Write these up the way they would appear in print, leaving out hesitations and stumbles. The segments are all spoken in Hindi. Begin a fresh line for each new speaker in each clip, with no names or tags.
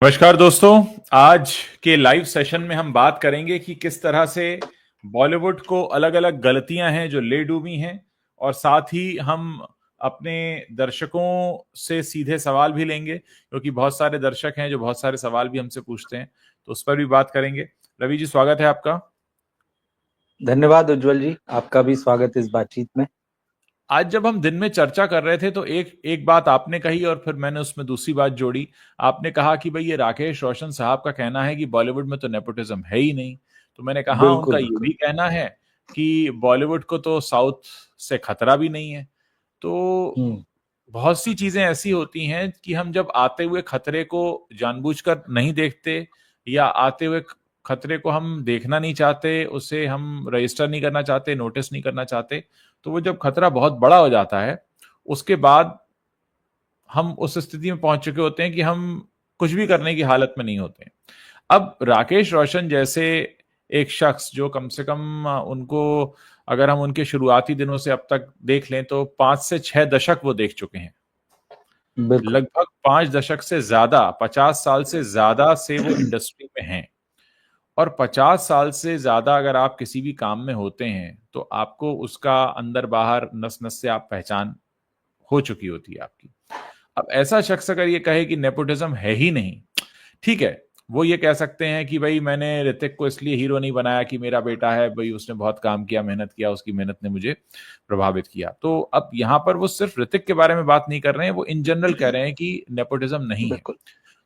नमस्कार दोस्तों। आज के लाइव सेशन में हम बात करेंगे कि किस तरह से बॉलीवुड को अलग अलग गलतियां हैं जो ले डूबी हैं, और साथ ही हम अपने दर्शकों से सीधे सवाल भी लेंगे, क्योंकि बहुत सारे दर्शक हैं जो बहुत सारे सवाल भी हमसे पूछते हैं, तो उस पर भी बात करेंगे। रवि जी, स्वागत है आपका।
धन्यवाद उज्जवल जी, आपका भी स्वागत इस बातचीत में।
आज जब हम दिन में चर्चा कर रहे थे तो एक एक बात आपने कही और फिर मैंने उसमें दूसरी बात जोड़ी। आपने कहा कि भाई ये राकेश रोशन साहब का कहना है कि बॉलीवुड में तो नेपोटिज्म है ही नहीं। तो मैंने कहा उनका
बिल्कुल
ये
बिल्कुल।
भी कहना है कि बॉलीवुड को तो साउथ से खतरा भी नहीं है। तो
हम्म।
बहुत सी चीजें ऐसी होती हैं कि हम जब आते हुए खतरे को जानबूझकर नहीं देखते, या आते हुए खतरे को हम देखना नहीं चाहते, उसे हम रजिस्टर नहीं करना चाहते, नोटिस नहीं करना चाहते, तो वो जब खतरा बहुत बड़ा हो जाता है उसके बाद हम उस स्थिति में पहुंच चुके होते हैं कि हम कुछ भी करने की हालत में नहीं होते। अब राकेश रोशन जैसे एक शख्स जो कम से कम उनको, अगर हम उनके शुरुआती दिनों से अब तक देख लें तो 5 से 6 दशक वो देख चुके हैं।
बिल्कुल।
लगभग 5 दशक से ज्यादा, 50 साल से ज्यादा से वो इंडस्ट्री में हैं। और 50 साल से ज्यादा अगर आप किसी भी काम में होते हैं तो आपको उसका अंदर बाहर नस नस से आप पहचान हो चुकी होती है आपकी। अब ऐसा शख्स अगर ये कहे कि नेपोटिज्म है ही नहीं, ठीक है, वो ये कह सकते हैं कि भाई मैंने ऋतिक को इसलिए हीरो नहीं बनाया कि मेरा बेटा है, भाई उसने बहुत काम किया, मेहनत किया, उसकी मेहनत ने मुझे प्रभावित किया। तो अब यहां पर वो सिर्फ ऋतिक के बारे में बात नहीं कर रहे हैं, वो इन जनरल कह रहे हैं कि नेपोटिज्म नहीं है।
बिल्कुल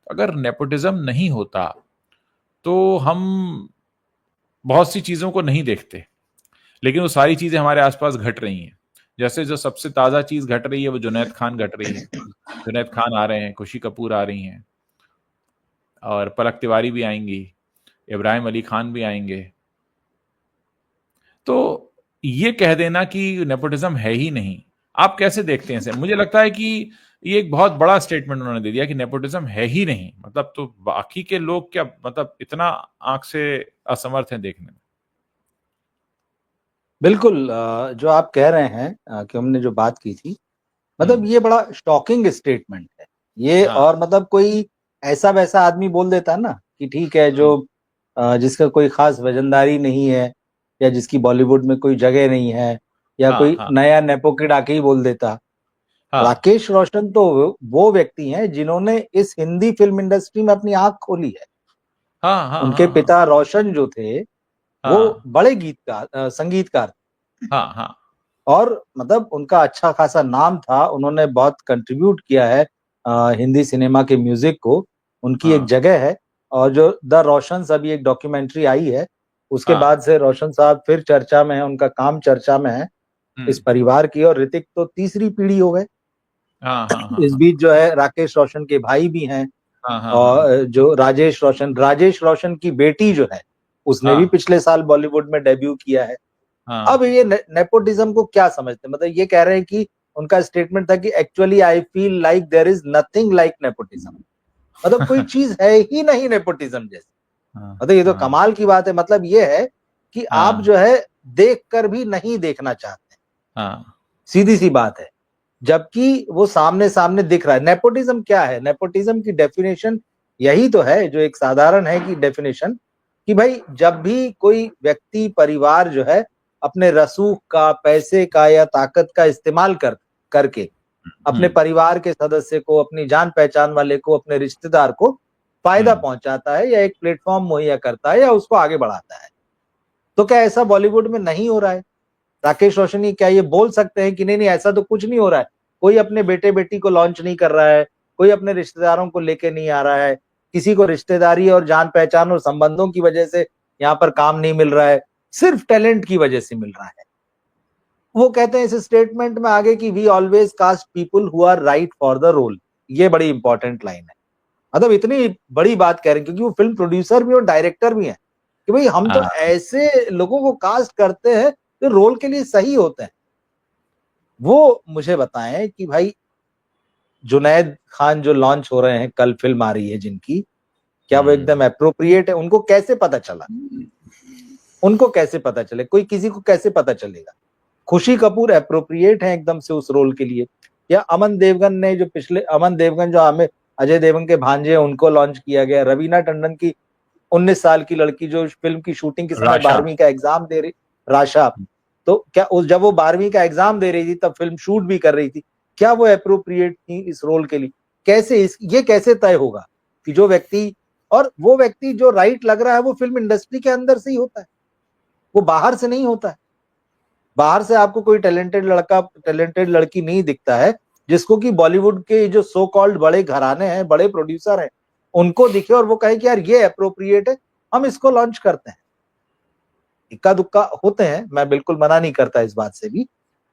अगर नेपोटिज्म नहीं होता तो हम बहुत सी चीजों को नहीं देखते, लेकिन वो सारी चीजें हमारे आसपास घट रही हैं। जैसे जो सबसे ताजा चीज घट रही है वो जुनैद खान घट रही है। जुनैद खान आ रहे हैं, खुशी कपूर आ रही हैं, और पलक तिवारी भी आएंगी, इब्राहिम अली खान भी आएंगे। तो ये कह देना कि नेपोटिज्म है ही नहीं, आप कैसे देखते हैं इसे? मुझे लगता है कि ये एक बहुत बड़ा स्टेटमेंट उन्होंने दे दिया कि नेपोटिज्म है ही नहीं। मतलब तो बाकी के लोग क्या, मतलब इतना आंख से असमर्थ हैं देखने में।
बिल्कुल। जो आप कह रहे हैं कि हमने जो बात की थी, मतलब
हम्म।
ये बड़ा शॉकिंग स्टेटमेंट है ये।
हाँ।
और मतलब कोई ऐसा वैसा आदमी बोल देता है ना कि ठीक है, जो
हम्म।
जिसका कोई खास वजनदारी नहीं है, या जिसकी बॉलीवुड में कोई जगह नहीं है, या
हाँ।
कोई
हाँ।
नया नेपो किड आके ही बोल देता।
हाँ।
राकेश रोशन तो वो व्यक्ति हैं जिन्होंने इस हिंदी फिल्म इंडस्ट्री में अपनी आंख खोली है।
हाँ। हाँ।
उनके
हाँ। हाँ।
पिता रोशन जो थे, वो
हाँ।
बड़े गीतकार संगीतकार थे।
हाँ। हाँ।
और मतलब उनका अच्छा खासा नाम था, उन्होंने बहुत कंट्रीब्यूट किया है हिंदी सिनेमा के म्यूजिक को। उनकी एक
हाँ।
जगह है। और जो द रोशंस अभी एक डॉक्यूमेंट्री आई है, उसके
हाँ।
बाद से रोशन साहब फिर चर्चा में है, उनका काम चर्चा में है इस
हम्म।
परिवार की। और ऋतिक तो तीसरी पीढ़ी हो गए।
हाँ। हाँ। हाँ।
इस
हाँ।
बीच जो है राकेश रोशन के भाई भी हैं।
हाँ। हाँ। हाँ।
और जो राजेश रोशन की बेटी जो है, उसने भी
हाँ।
पिछले साल बॉलीवुड में डेब्यू किया है।
हाँ।
अब ये नेपोटिज्म को क्या समझते हैं? मतलब ये कह रहे हैं कि उनका स्टेटमेंट था कि actually I feel like there is nothing like nepotism. मतलब कोई चीज है ही नहीं नेपोटिज्म जैसी।
हाँ।
मतलब ये तो
हाँ।
कमाल की बात है। मतलब ये है कि आप
हाँ।
जो है देख कर भी नहीं देखना चाहते,
हाँ।
सीधी सी बात है। जबकि वो सामने सामने दिख रहा है। नेपोटिज्म क्या है? नेपोटिज्म की डेफिनेशन यही तो है, जो एक साधारण है कि डेफिनेशन, कि भाई जब भी कोई व्यक्ति परिवार जो है अपने रसूख का, पैसे का या ताकत का इस्तेमाल करके अपने
हम्म।
परिवार के सदस्य को, अपनी जान पहचान वाले को, अपने रिश्तेदार को फायदा
हम्म।
पहुंचाता है, या एक प्लेटफॉर्म मुहैया करता है, या उसको आगे बढ़ाता है। तो क्या ऐसा बॉलीवुड में नहीं हो रहा है? राकेश रोशनी क्या ये बोल सकते हैं कि नहीं नहीं ऐसा तो कुछ नहीं हो रहा है? कोई अपने बेटे बेटी को लॉन्च नहीं कर रहा है, कोई अपने रिश्तेदारों को लेके नहीं आ रहा है, किसी को रिश्तेदारी और जान पहचान और संबंधों की वजह से यहाँ पर काम नहीं मिल रहा है, सिर्फ टैलेंट की वजह से मिल रहा है। वो कहते हैं इस स्टेटमेंट में आगे कि we always cast people who are right for the role. ये बड़ी इंपॉर्टेंट लाइन है। मतलब इतनी बड़ी बात कह रहे हैं क्योंकि वो फिल्म प्रोड्यूसर भी और डायरेक्टर भी हैं, कि भाई हम तो
हाँ।
ऐसे लोगों को कास्ट करते हैं जो रोल के लिए सही होते हैं। वो मुझे बताएं कि भाई जुनैद खान जो लॉन्च हो रहे हैं, कल फिल्म आ रही है जिनकी, क्या वो
हम्म।
एकदम अप्रोप्रिएट है? उनको कैसे पता चला? उनको कैसे पता चले? कोई किसी को कैसे पता चलेगा? खुशी कपूर अप्रोप्रिएट है एकदम से उस रोल के लिए? या अमन देवगन जो आमिर अजय देवगन के भांजे उनको लॉन्च किया गया, रवीना टंडन की 19 साल की लड़की जो फिल्म की शूटिंग के समय
राशा।
12वीं का एग्जाम दे रही, राशा, तो क्या उस जब वो 12वीं का एग्जाम दे रही थी तब फिल्म शूट भी कर रही थी, क्या वो अप्रोप्रिएट थी इस रोल के लिए? कैसे ये कैसे तय होगा कि जो व्यक्ति, और वो व्यक्ति जो राइट लग रहा है वो फिल्म इंडस्ट्री के अंदर से ही होता है, वो बाहर से नहीं होता है। बाहर से आपको कोई टैलेंटेड लड़का, टैलेंटेड लड़की नहीं दिखता है जिसको कि बॉलीवुड के जो सो कॉल्ड बड़े घराने हैं, बड़े प्रोड्यूसर हैं, उनको दिखे और वो कहे कि यार ये अप्रोप्रिएट है, हम इसको लॉन्च करते हैं। इक्का दुक्का होते हैं, मैं बिल्कुल मना नहीं करता इस बात से भी,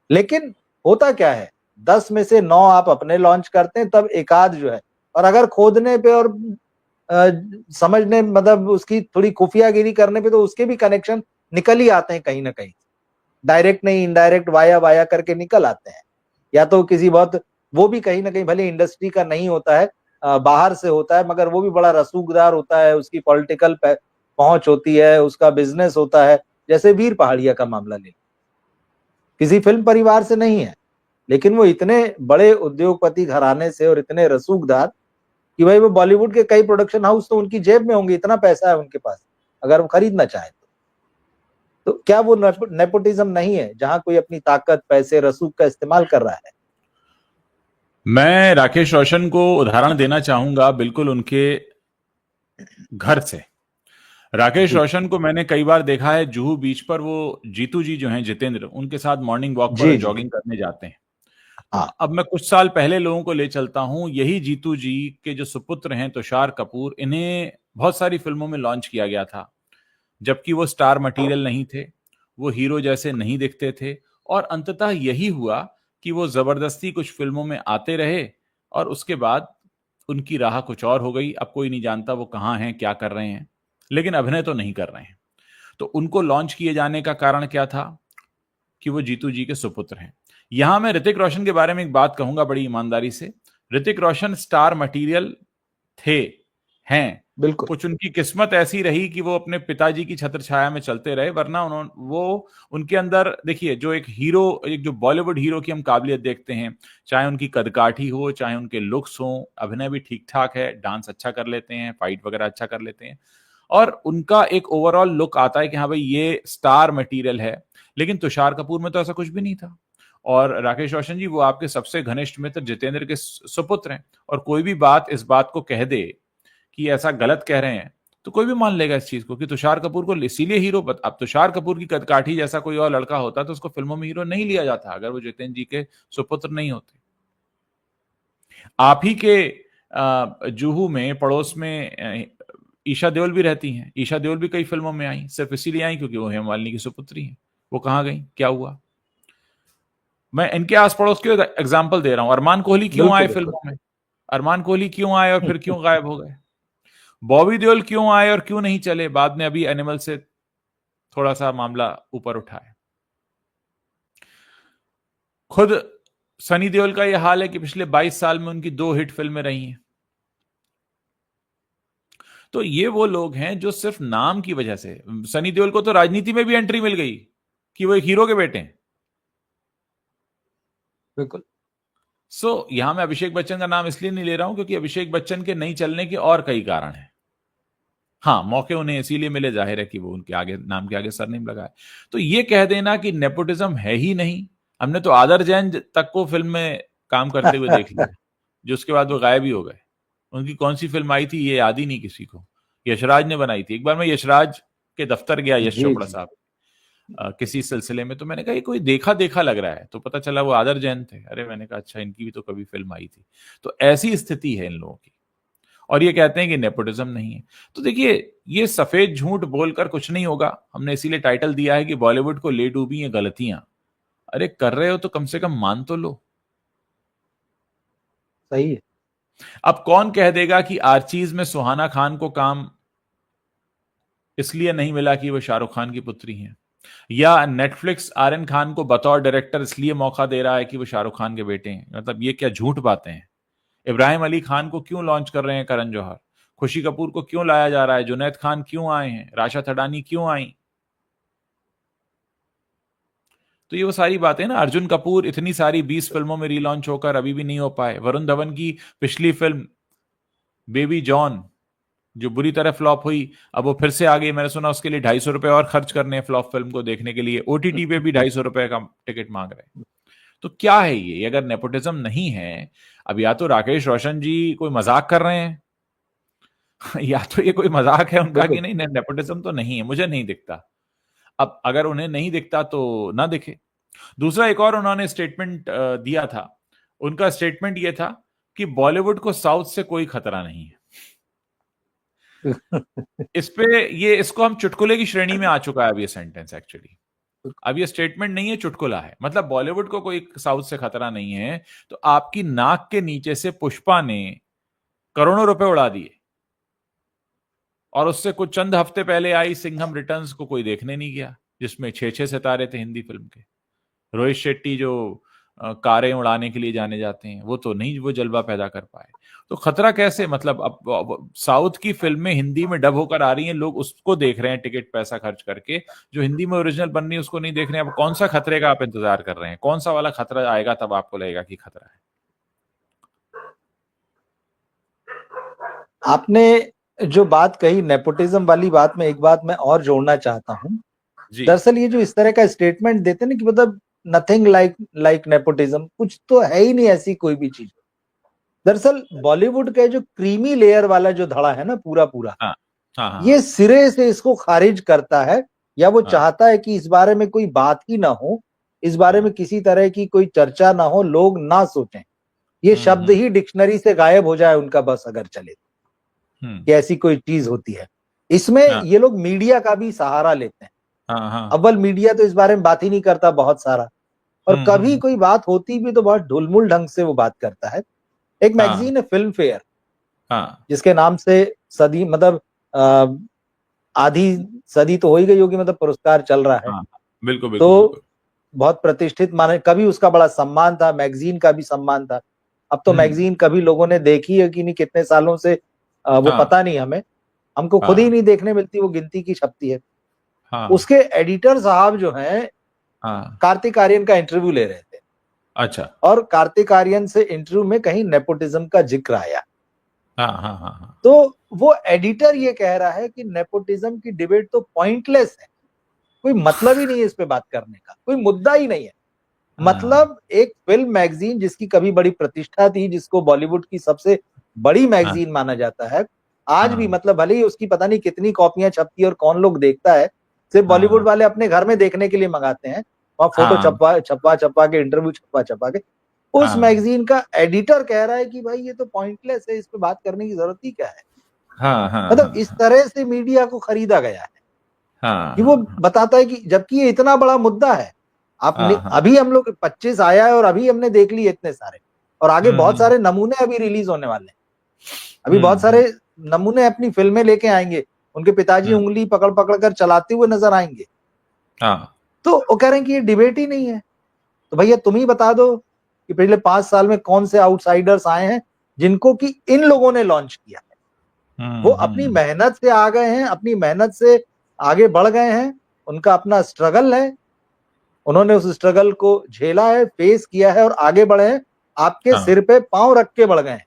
लेकिन होता क्या है, 10 में से 9 आप अपने लॉन्च करते हैं, तब एकाध जो है, और अगर खोदने पे और समझने, मतलब उसकी थोड़ी खुफियागिरी करने पे, तो उसके भी कनेक्शन निकल ही आते हैं कहीं ना कहीं, डायरेक्ट नहीं इनडायरेक्ट, वाया वाया करके निकल आते हैं। या तो किसी बहुत, वो भी कहीं ना कहीं भले इंडस्ट्री का नहीं होता है, बाहर से होता है, मगर वो भी बड़ा रसूखदार होता है, उसकी पॉलिटिकल पहुंच होती है, उसका बिजनेस होता है। जैसे वीर पहाड़िया का मामला ले, किसी फिल्म परिवार से नहीं है, लेकिन वो इतने बड़े उद्योगपति घराने से और इतने रसूखदार कि भाई वो बॉलीवुड के कई प्रोडक्शन हाउस तो उनकी जेब में होंगे, इतना पैसा है उनके पास, अगर वो खरीदना चाहे तो क्या वो नेपोटिज्म नहीं है जहां कोई अपनी ताकत, पैसे, रसूख का इस्तेमाल कर रहा है?
मैं राकेश रोशन को उदाहरण देना चाहूंगा बिल्कुल उनके घर से। राकेश
जी
रोशन को मैंने कई बार देखा है जुहू बीच पर, वो जीतू जी जो हैं जितेंद्र, उनके साथ मॉर्निंग वॉक पर
जी जी।
जॉगिंग करने जाते हैं।
हाँ
अब मैं कुछ साल पहले लोगों को ले चलता हूं, यही जीतू जी के जो सुपुत्र हैं तुषार कपूर, इन्हें बहुत सारी फिल्मों में लॉन्च किया गया था, जबकि वो स्टार मटेरियल नहीं थे, वो हीरो जैसे नहीं दिखते थे, और अंततः यही हुआ कि वो जबरदस्ती कुछ फिल्मों में आते रहे, और उसके बाद उनकी राह कुछ और हो गई। अब कोई नहीं जानता वो कहाँ हैं, क्या कर रहे हैं, लेकिन अभिनय तो नहीं कर रहे हैं। तो उनको लॉन्च किए जाने का कारण क्या था? कि वो जीतू जी के सुपुत्र हैं। यहां मैं ऋतिक रोशन के बारे में एक बात कहूंगा बड़ी ईमानदारी से। ऋतिक रोशन स्टार मटेरियल थे, हैं।
बिल्कुल।
कुछ उनकी किस्मत ऐसी रही कि वो अपने पिताजी की छत्र छाया में चलते रहे, वरना उन्होंने वो उनके अंदर देखिए, जो एक हीरो, एक जो बॉलीवुड हीरो की हम काबिलियत देखते हैं, चाहे उनकी कदकाठी हो, चाहे उनके लुक्स हो, अभिनय भी ठीक ठाक है, डांस अच्छा कर लेते हैं, फाइट वगैरह अच्छा कर लेते हैं, और उनका एक ओवरऑल लुक आता है कि हाँ भाई ये स्टार मटेरियल है। लेकिन तुषार कपूर में तो ऐसा कुछ भी नहीं था। और राकेश रोशन जी वो आपके सबसे घनिष्ठ मित्र जितेंद्र के सुपुत्र हैं, और कोई भी बात इस बात को कह दे कि ऐसा गलत कह रहे हैं, तो कोई भी मान लेगा इस चीज को कि तुषार कपूर को इसीलिए हीरो अब तुषार कपूर की कदकाठी जैसा कोई और लड़का होता तो उसको फिल्मों में हीरो नहीं लिया जाता, अगर वो जितेंद्र जी के सुपुत्र नहीं होते। आप ही के जुहू में पड़ोस में ईशा देओल भी रहती हैं। ईशा देओल भी कई फिल्मों में आई, सिर्फ इसीलिए आई क्योंकि वो हेम मालिनी की सुपुत्री हैं। वो कहाँ गई, क्या हुआ? मैं इनके आस पड़ोस के एग्जाम्पल दे रहा हूं। अरमान कोहली क्यों आए
बिल्कुल बिल्कुल।
फिल्मों में? अरमान कोहली क्यों आए और फिर क्यों गायब हो गए? बॉबी देओल क्यों आए और क्यों नहीं चले? बाद में अभी एनिमल से थोड़ा सा मामला ऊपर उठा है। खुद सनी देओल का यह हाल है कि पिछले 22 साल में उनकी 2 हिट फिल्में रही हैं। तो ये वो लोग हैं जो सिर्फ नाम की वजह से, सनी देओल को तो राजनीति में भी एंट्री मिल गई कि वो एक हीरो के बेटे हैं।
बिल्कुल।
यहां मैं अभिषेक बच्चन का नाम इसलिए नहीं ले रहा हूं क्योंकि अभिषेक बच्चन के नहीं चलने के और कई कारण हैं। हाँ, मौके उन्हें इसीलिए मिले, जाहिर है कि वो उनके आगे नाम के आगे सरनेम लगाए। तो ये कह देना कि नेपोटिज्म है ही नहीं, हमने तो आदर जैन तक को फिल्म में काम करते हुए देख लिया, जो उसके बाद वो गायब ही हो गए। उनकी कौन सी फिल्म आई थी ये याद ही नहीं किसी को। यशराज ने बनाई थी। एक बार मैं यशराज के दफ्तर गया, यश
जी
चोपड़ा
जी।
साहब, किसी सिलसिले में, तो मैंने कहा ये कोई देखा देखा लग रहा है, तो पता चला वो आदर जैन थे। अरे मैंने कहा अच्छा, इनकी भी तो कभी फिल्म आई थी। तो ऐसी स्थिति है इन लोगों की, और ये कहते हैं कि नेपोटिज्म नहीं है। तो देखिए, ये सफेद झूठ बोलकर कुछ नहीं होगा। हमने इसीलिए टाइटल दिया है कि बॉलीवुड को ले डूबी ये गलतियां। अरे कर रहे हो तो कम से कम मान तो लो।
सही है।
अब कौन कह देगा कि आर्चीज में सुहाना खान को काम इसलिए नहीं मिला कि वो शाहरुख खान की पुत्री हैं, या नेटफ्लिक्स आर्यन खान को बतौर डायरेक्टर इसलिए मौका दे रहा है कि वो शाहरुख खान के बेटे हैं। मतलब ये क्या झूठ बातें हैं। इब्राहिम अली खान को क्यों लॉन्च कर रहे हैं करण जौहर? खुशी कपूर को क्यों लाया जा रहा है? जुनैद खान क्यों आए हैं? राशा थडानी क्यों आई? तो ये वो सारी बातें ना। अर्जुन कपूर इतनी सारी 20 फिल्मों में रीलॉन्च होकर अभी भी नहीं हो पाए। वरुण धवन की पिछली फिल्म बेबी जॉन जो बुरी तरह फ्लॉप हुई, अब वो फिर से आ गई। मैंने सुना उसके लिए 250 रुपए और खर्च करने हैं फ्लॉप फिल्म को देखने के लिए, ओटीटी पे भी 250 रुपए का टिकट मांग रहे हैं। तो क्या है ये अगर नेपोटिज्म नहीं है? अब या तो राकेश रोशन जी कोई मजाक कर रहे हैं या तो ये कोई मजाक है उनका कि
बिल्कुल।
नहीं, नेपोटिज्म तो नहीं है, मुझे नहीं दिखता। अब अगर उन्हें नहीं दिखता तो ना दिखे। दूसरा एक और उन्होंने स्टेटमेंट दिया था। उनका स्टेटमेंट ये था कि बॉलीवुड को साउथ से कोई खतरा नहीं है। इस पे ये इसको हम चुटकुले की श्रेणी में आ चुका है अब ये सेंटेंस एक्चुअली। अब ये स्टेटमेंट नहीं है, चुटकुला है। मतलब बॉलीवुड को कोई साउथ से खतरा नहीं है, तो आपकी नाक के नीचे से पुष्पा ने करोड़ों रुपए उड़ा दिए, और उससे कुछ चंद हफ्ते पहले आई सिंघम रिटर्न्स को कोई देखने नहीं गया, जिसमें 6-6 सितारे थे हिंदी फिल्म के। रोहित शेट्टी जो कारें उड़ाने के लिए जाने जाते हैं, वो तो नहीं वो जलवा पैदा कर पाए। तो खतरा कैसे? मतलब अब साउथ की फिल्में हिंदी में डब होकर आ रही हैं, लोग उसको देख रहे हैं टिकट पैसा खर्च करके। जो हिंदी में ओरिजिनल बन रही है उसको नहीं देख रहे हैं। अब कौन सा खतरे का आप इंतजार कर रहे हैं? कौन सा वाला खतरा आएगा तब आपको लगेगा कि खतरा है?
आपने जो बात कही नेपोटिज्म वाली बात में, एक बात मैं और जोड़ना चाहता हूं।
जी।
दरअसल ये जो इस तरह का स्टेटमेंट देते ना कि मतलब नथिंग लाइक नेपोटिज्म, कुछ तो है ही नहीं ऐसी कोई भी चीज। दरअसल बॉलीवुड का जो क्रीमी लेयर वाला जो धड़ा है ना पूरा पूरा,
हाँ हाँ हाँ
ये सिरे से इसको खारिज करता है, या वो
हाँ
चाहता है कि इस बारे में कोई बात ही ना हो, इस बारे
हाँ।
में किसी तरह की कोई चर्चा ना हो, लोग ना सोचें। ये शब्द
हम्म।
ही डिक्शनरी से गायब हो जाए उनका, बस अगर चले
हम्म।
कि ऐसी कोई चीज होती है। इसमें
हाँ
ये लोग मीडिया का भी सहारा लेते हैं।
हाँ हाँ।
अव्वल मीडिया तो इस बारे में बात ही नहीं करता बहुत सारा, और कभी
हम्म।
कोई बात होती भी तो बहुत ढुलमुल ढंग से वो बात करता है। एक
हाँ
मैगजीन है फिल्म फेयर,
हाँ
जिसके नाम से सदी मतलब आधी सदी तो हो ही गई होगी, मतलब पुरस्कार चल रहा है।
हाँ। बिल्कुल बिल्कुल
तो
बिल्कुल।
बहुत प्रतिष्ठित माने, कभी उसका बड़ा सम्मान था, मैगजीन का भी सम्मान था। अब तो
हम्म।
मैगजीन कभी लोगों ने देखी है कि नहीं, कितने सालों से वो
हाँ
पता नहीं हमें, हमको खुद ही
हाँ
नहीं देखने मिलती, वो गिनती की छपती है।
हाँ
उसके एडिटर साहब जो हैं,
हाँ।
कार्तिक आर्यन का इंटरव्यू ले रहे थे,
अच्छा।
और कार्तिक आर्यन से इंटरव्यू में कहीं नेपोटिज्म का जिक्र आया।
हाँ हाँ हाँ हाँ।
तो वो एडिटर ये कह रहा है कि नेपोटिज्म की डिबेट तो पॉइंटलेस है, कोई मतलब ही नहीं है इस पे बात करने का, कोई मुद्दा ही नहीं है।
हाँ
मतलब एक फिल्म मैगजीन जिसकी कभी बड़ी प्रतिष्ठा थी, जिसको बॉलीवुड की सबसे बड़ी
हाँ
मैगजीन माना जाता है, आज भी
हाँ
मतलब भले ही उसकी पता नहीं कितनी कॉपियां छपती है और कौन लोग देखता है, सिर्फ बॉलीवुड
हाँ
वाले अपने घर में देखने के लिए मंगाते हैं, और फोटो
हाँ
छपवा छपवा छपवा के, इंटरव्यू छपवा छपवा के। उस
हाँ
मैगजीन का एडिटर कह रहा है कि भाई ये तो पॉइंटलेस है, इस पे बात करने की जरूरत ही क्या है।
हाँ हाँ
मतलब इस
हाँ
तरह से मीडिया को खरीदा गया है
हाँ
कि वो बताता है कि जबकि ये इतना बड़ा मुद्दा है, आपने
हाँ हाँ।
अभी हम लोग 25 आया है और अभी हमने देख लिए इतने सारे, और आगे बहुत
हम्म
सारे नमूने अभी रिलीज होने वाले हैं। अभी बहुत
हम्म।
सारे नमूने अपनी फिल्में लेके आएंगे, उनके पिताजी
हम्म।
उंगली पकड़ पकड़ कर चलाते हुए नजर आएंगे।
हाँ
तो वो कह रहे हैं कि ये डिबेट ही नहीं है। तो भैया तुम ही बता दो कि पिछले 5 साल में कौन से आउटसाइडर्स आए हैं जिनको कि इन लोगों ने लॉन्च किया है। वो अपनी
हम्म।
मेहनत से आ गए हैं, अपनी मेहनत से आगे बढ़ गए हैं, उनका अपना स्ट्रगल है, उन्होंने उस स्ट्रगल को झेला है, फेस किया है और आगे बढ़े हैं। आपके
हाँ
सिर पे पांव रख के बढ़ गए हैं।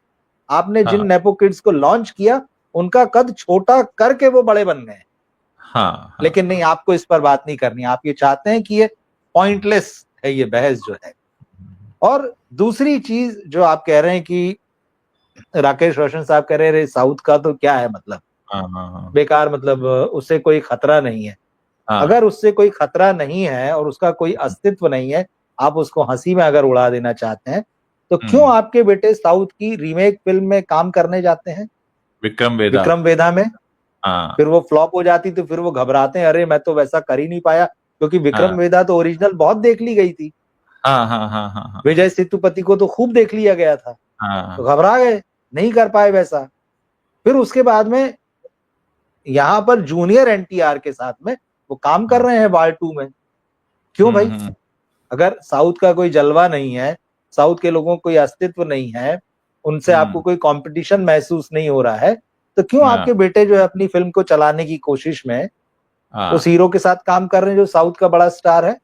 आपने
हाँ
जिन नेपो किड्स को लॉन्च किया, उनका कद छोटा करके वो बड़े बन गए।
हाँ हाँ
लेकिन नहीं, आपको इस पर बात नहीं करनी, आप ये चाहते हैं कि ये पॉइंटलेस है ये बहस जो है। और दूसरी चीज जो आप कह रहे हैं कि राकेश रोशन साहब कह रहे हैं साउथ का तो क्या है मतलब,
हाँ हाँ हाँ
बेकार, मतलब उससे कोई खतरा नहीं है। अगर
हाँ।
उससे कोई खतरा नहीं है और उसका कोई अस्तित्व नहीं है, आप उसको हंसी में अगर उड़ा देना चाहते हैं, तो क्यों आपके बेटे साउथ की रीमेक फिल्म में काम करने जाते हैं,
विक्रम वेदा।
विक्रम वेदा में?
हाँ
फिर वो फ्लॉप हो जाती तो फिर वो घबराते हैं, अरे मैं तो वैसा कर ही नहीं पाया, क्योंकि विक्रम
हाँ
वेदा तो ओरिजिनल बहुत देख ली गई थी,
हाँ हाँ हाँ हाँ हाँ
विजय सेतुपति को तो खूब देख लिया गया था, तो
हाँ
घबरा गए, नहीं कर पाए वैसा। फिर उसके बाद में यहाँ पर जूनियर एनटीआर के साथ में वो काम कर
हाँ।
रहे हैं वार 2 में। क्यों भाई?
हम्म।
अगर साउथ का कोई जलवा नहीं है, साउथ के लोगों को कोई अस्तित्व नहीं है, उनसे आपको
हम्म।
कोई कंपटीशन महसूस नहीं हो रहा है, तो क्यों
हाँ
आपके बेटे जो है अपनी फिल्म को चलाने की कोशिश में उस
हाँ
हीरो के साथ काम कर रहे हैं जो साउथ का बड़ा स्टार है?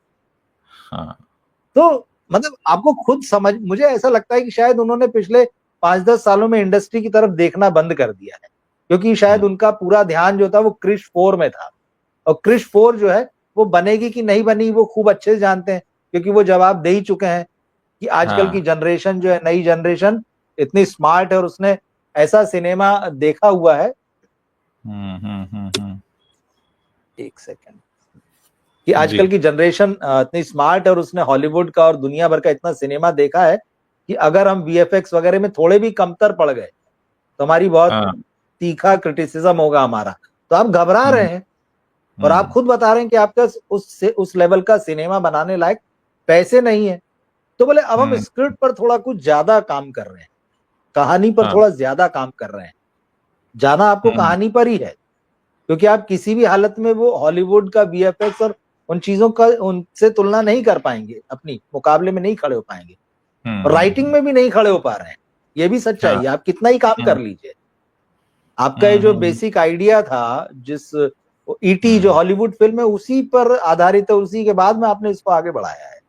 हाँ
तो मतलब आपको खुद समझ, मुझे ऐसा लगता है कि शायद उन्होंने पिछले 5-10 सालों में इंडस्ट्री की तरफ देखना बंद कर दिया है, क्योंकि शायद उनका पूरा ध्यान जो था वो क्रिश 4 में था। और क्रिश 4 जो है वो बनेगी कि नहीं बनी वो खूब अच्छे से जानते हैं, क्योंकि वो जवाब दे ही चुके हैं कि आजकल की जनरेशन जो है, नई जनरेशन इतनी स्मार्ट है और उसने ऐसा सिनेमा देखा हुआ है। एक सेकंड। कि आजकल की जनरेशन इतनी स्मार्ट है और उसने हॉलीवुड का और दुनिया भर का इतना सिनेमा देखा है कि अगर हम वीएफएक्स वगैरह में थोड़े भी कमतर पड़ गए तो हमारी बहुत तीखा क्रिटिसिज्म होगा हमारा। तो आप घबरा रहे हैं और आप खुद बता रहे हैं कि आपका उस लेवल का सिनेमा बनाने लायक पैसे नहीं है। तो बोले अब हम स्क्रिप्ट पर थोड़ा कुछ ज्यादा काम कर रहे हैं, कहानी पर थोड़ा ज्यादा काम कर रहे हैं। जाना आपको कहानी पर ही है, क्योंकि आप किसी भी हालत में वो हॉलीवुड का वीएफएक्स और उन चीजों का उनसे तुलना नहीं कर पाएंगे, अपनी मुकाबले में नहीं खड़े हो पाएंगे, और राइटिंग में भी नहीं खड़े हो पा रहे हैं। ये भी सच्चाई है। आप कितना ही काम कर लीजिए, आपका ये जो बेसिक आइडिया था, जिस ईटी जो हॉलीवुड फिल्म है उसी पर आधारित है, उसी के बाद में आपने इसको आगे बढ़ाया है।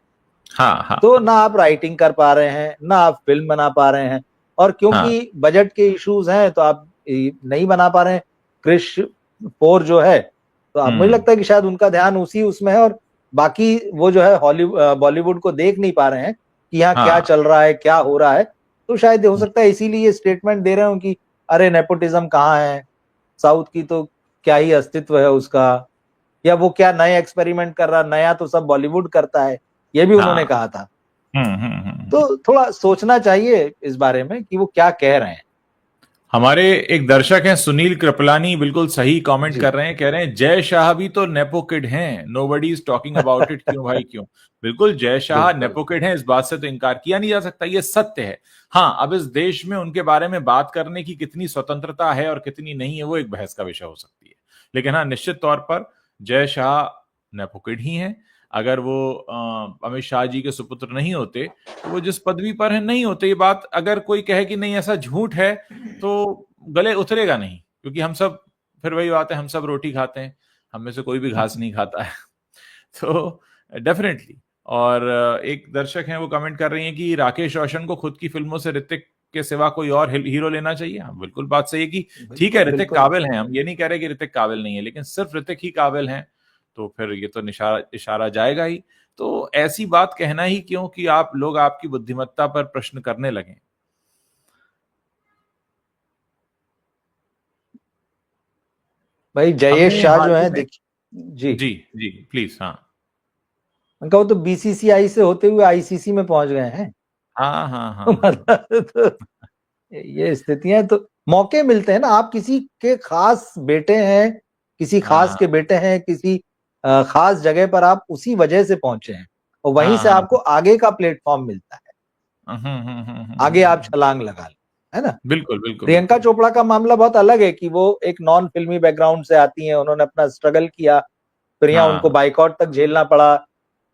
तो ना आप राइटिंग कर पा रहे हैं, ना आप फिल्म बना पा रहे हैं, और क्योंकि बजट के इश्यूज हैं तो आप नहीं बना पा रहे हैं। क्रिश 4 जो है, तो आप मुझे लगता है कि शायद उनका ध्यान उसमें है, और बाकी वो जो है बॉलीवुड को देख नहीं पा रहे हैं कि यहाँ क्या चल रहा है, क्या हो रहा है। तो शायद हो सकता है इसीलिए स्टेटमेंट दे रहे हो कि अरे नेपोटिज्म कहाँ है, साउथ की तो क्या ही अस्तित्व है उसका, या वो क्या नए एक्सपेरिमेंट कर रहा, नया तो सब बॉलीवुड करता है, ये भी उन्होंने कहा था। तो थोड़ा सोचना चाहिए इस बारे में कि वो क्या कह रहे हैं।
हमारे एक दर्शक हैं सुनील कृपलानी, बिल्कुल सही कमेंट कर रहे हैं, कह रहे हैं जय शाह भी तो नेपो किड हैं, nobody is talking about it. क्यों भाई क्यों? बिल्कुल जय शाह नेपो किड हैं, इस बात से तो इनकार किया नहीं जा सकता, ये सत्य है। हाँ, अब इस देश में उनके बारे में बात करने की कितनी स्वतंत्रता है और कितनी नहीं है वो एक बहस का विषय हो सकती है, लेकिन हाँ निश्चित तौर पर जय शाह नेपो किड ही हैं। अगर वो अमित शाह जी के सुपुत्र नहीं होते तो वो जिस पदवी पर है नहीं होते। ये बात अगर कोई कहे कि नहीं ऐसा झूठ है तो गले उतरेगा नहीं, क्योंकि हम सब, फिर वही बात है, हम सब रोटी खाते हैं, हम में से कोई भी घास नहीं खाता है। तो डेफिनेटली। और एक दर्शक हैं वो कमेंट कर रही हैं कि राकेश रोशन को खुद की फिल्मों से ऋतिक के सिवा कोई और हीरो लेना चाहिए। हाँ बिल्कुल बात सही है कि ठीक है ऋतिक काबिल हैं, हम ये नहीं कह रहे कि ऋतिक काबिल नहीं है, लेकिन सिर्फ ऋतिक ही काबिल हैं तो फिर ये तो इशारा जाएगा ही। तो ऐसी बात कहना ही क्यों कि आप लोग आपकी बुद्धिमत्ता पर प्रश्न करने लगें।
भाई जयेश शाह जो है, देखिए
जी जी प्लीज। हाँ,
उनका वो तो बीसीसीआई से होते हुए आईसीसी में पहुंच गए हैं।
हाँ
मतलब तो ये स्थितियां, तो मौके मिलते हैं ना। आप किसी के खास बेटे हैं, किसी खास के बेटे हैं, किसी खास जगह पर आप उसी वजह से पहुंचे हैं, और वहीं से आपको आगे का प्लेटफॉर्म मिलता है। आगे आप छलांग लगा लें, है ना।
बिल्कुल बिल्कुल।
प्रियंका चोपड़ा का मामला बहुत अलग है कि वो एक नॉन फिल्मी बैकग्राउंड से आती हैं, उन्होंने अपना स्ट्रगल किया, फिर यहाँ उनको बाइकआउट तक झेलना पड़ा,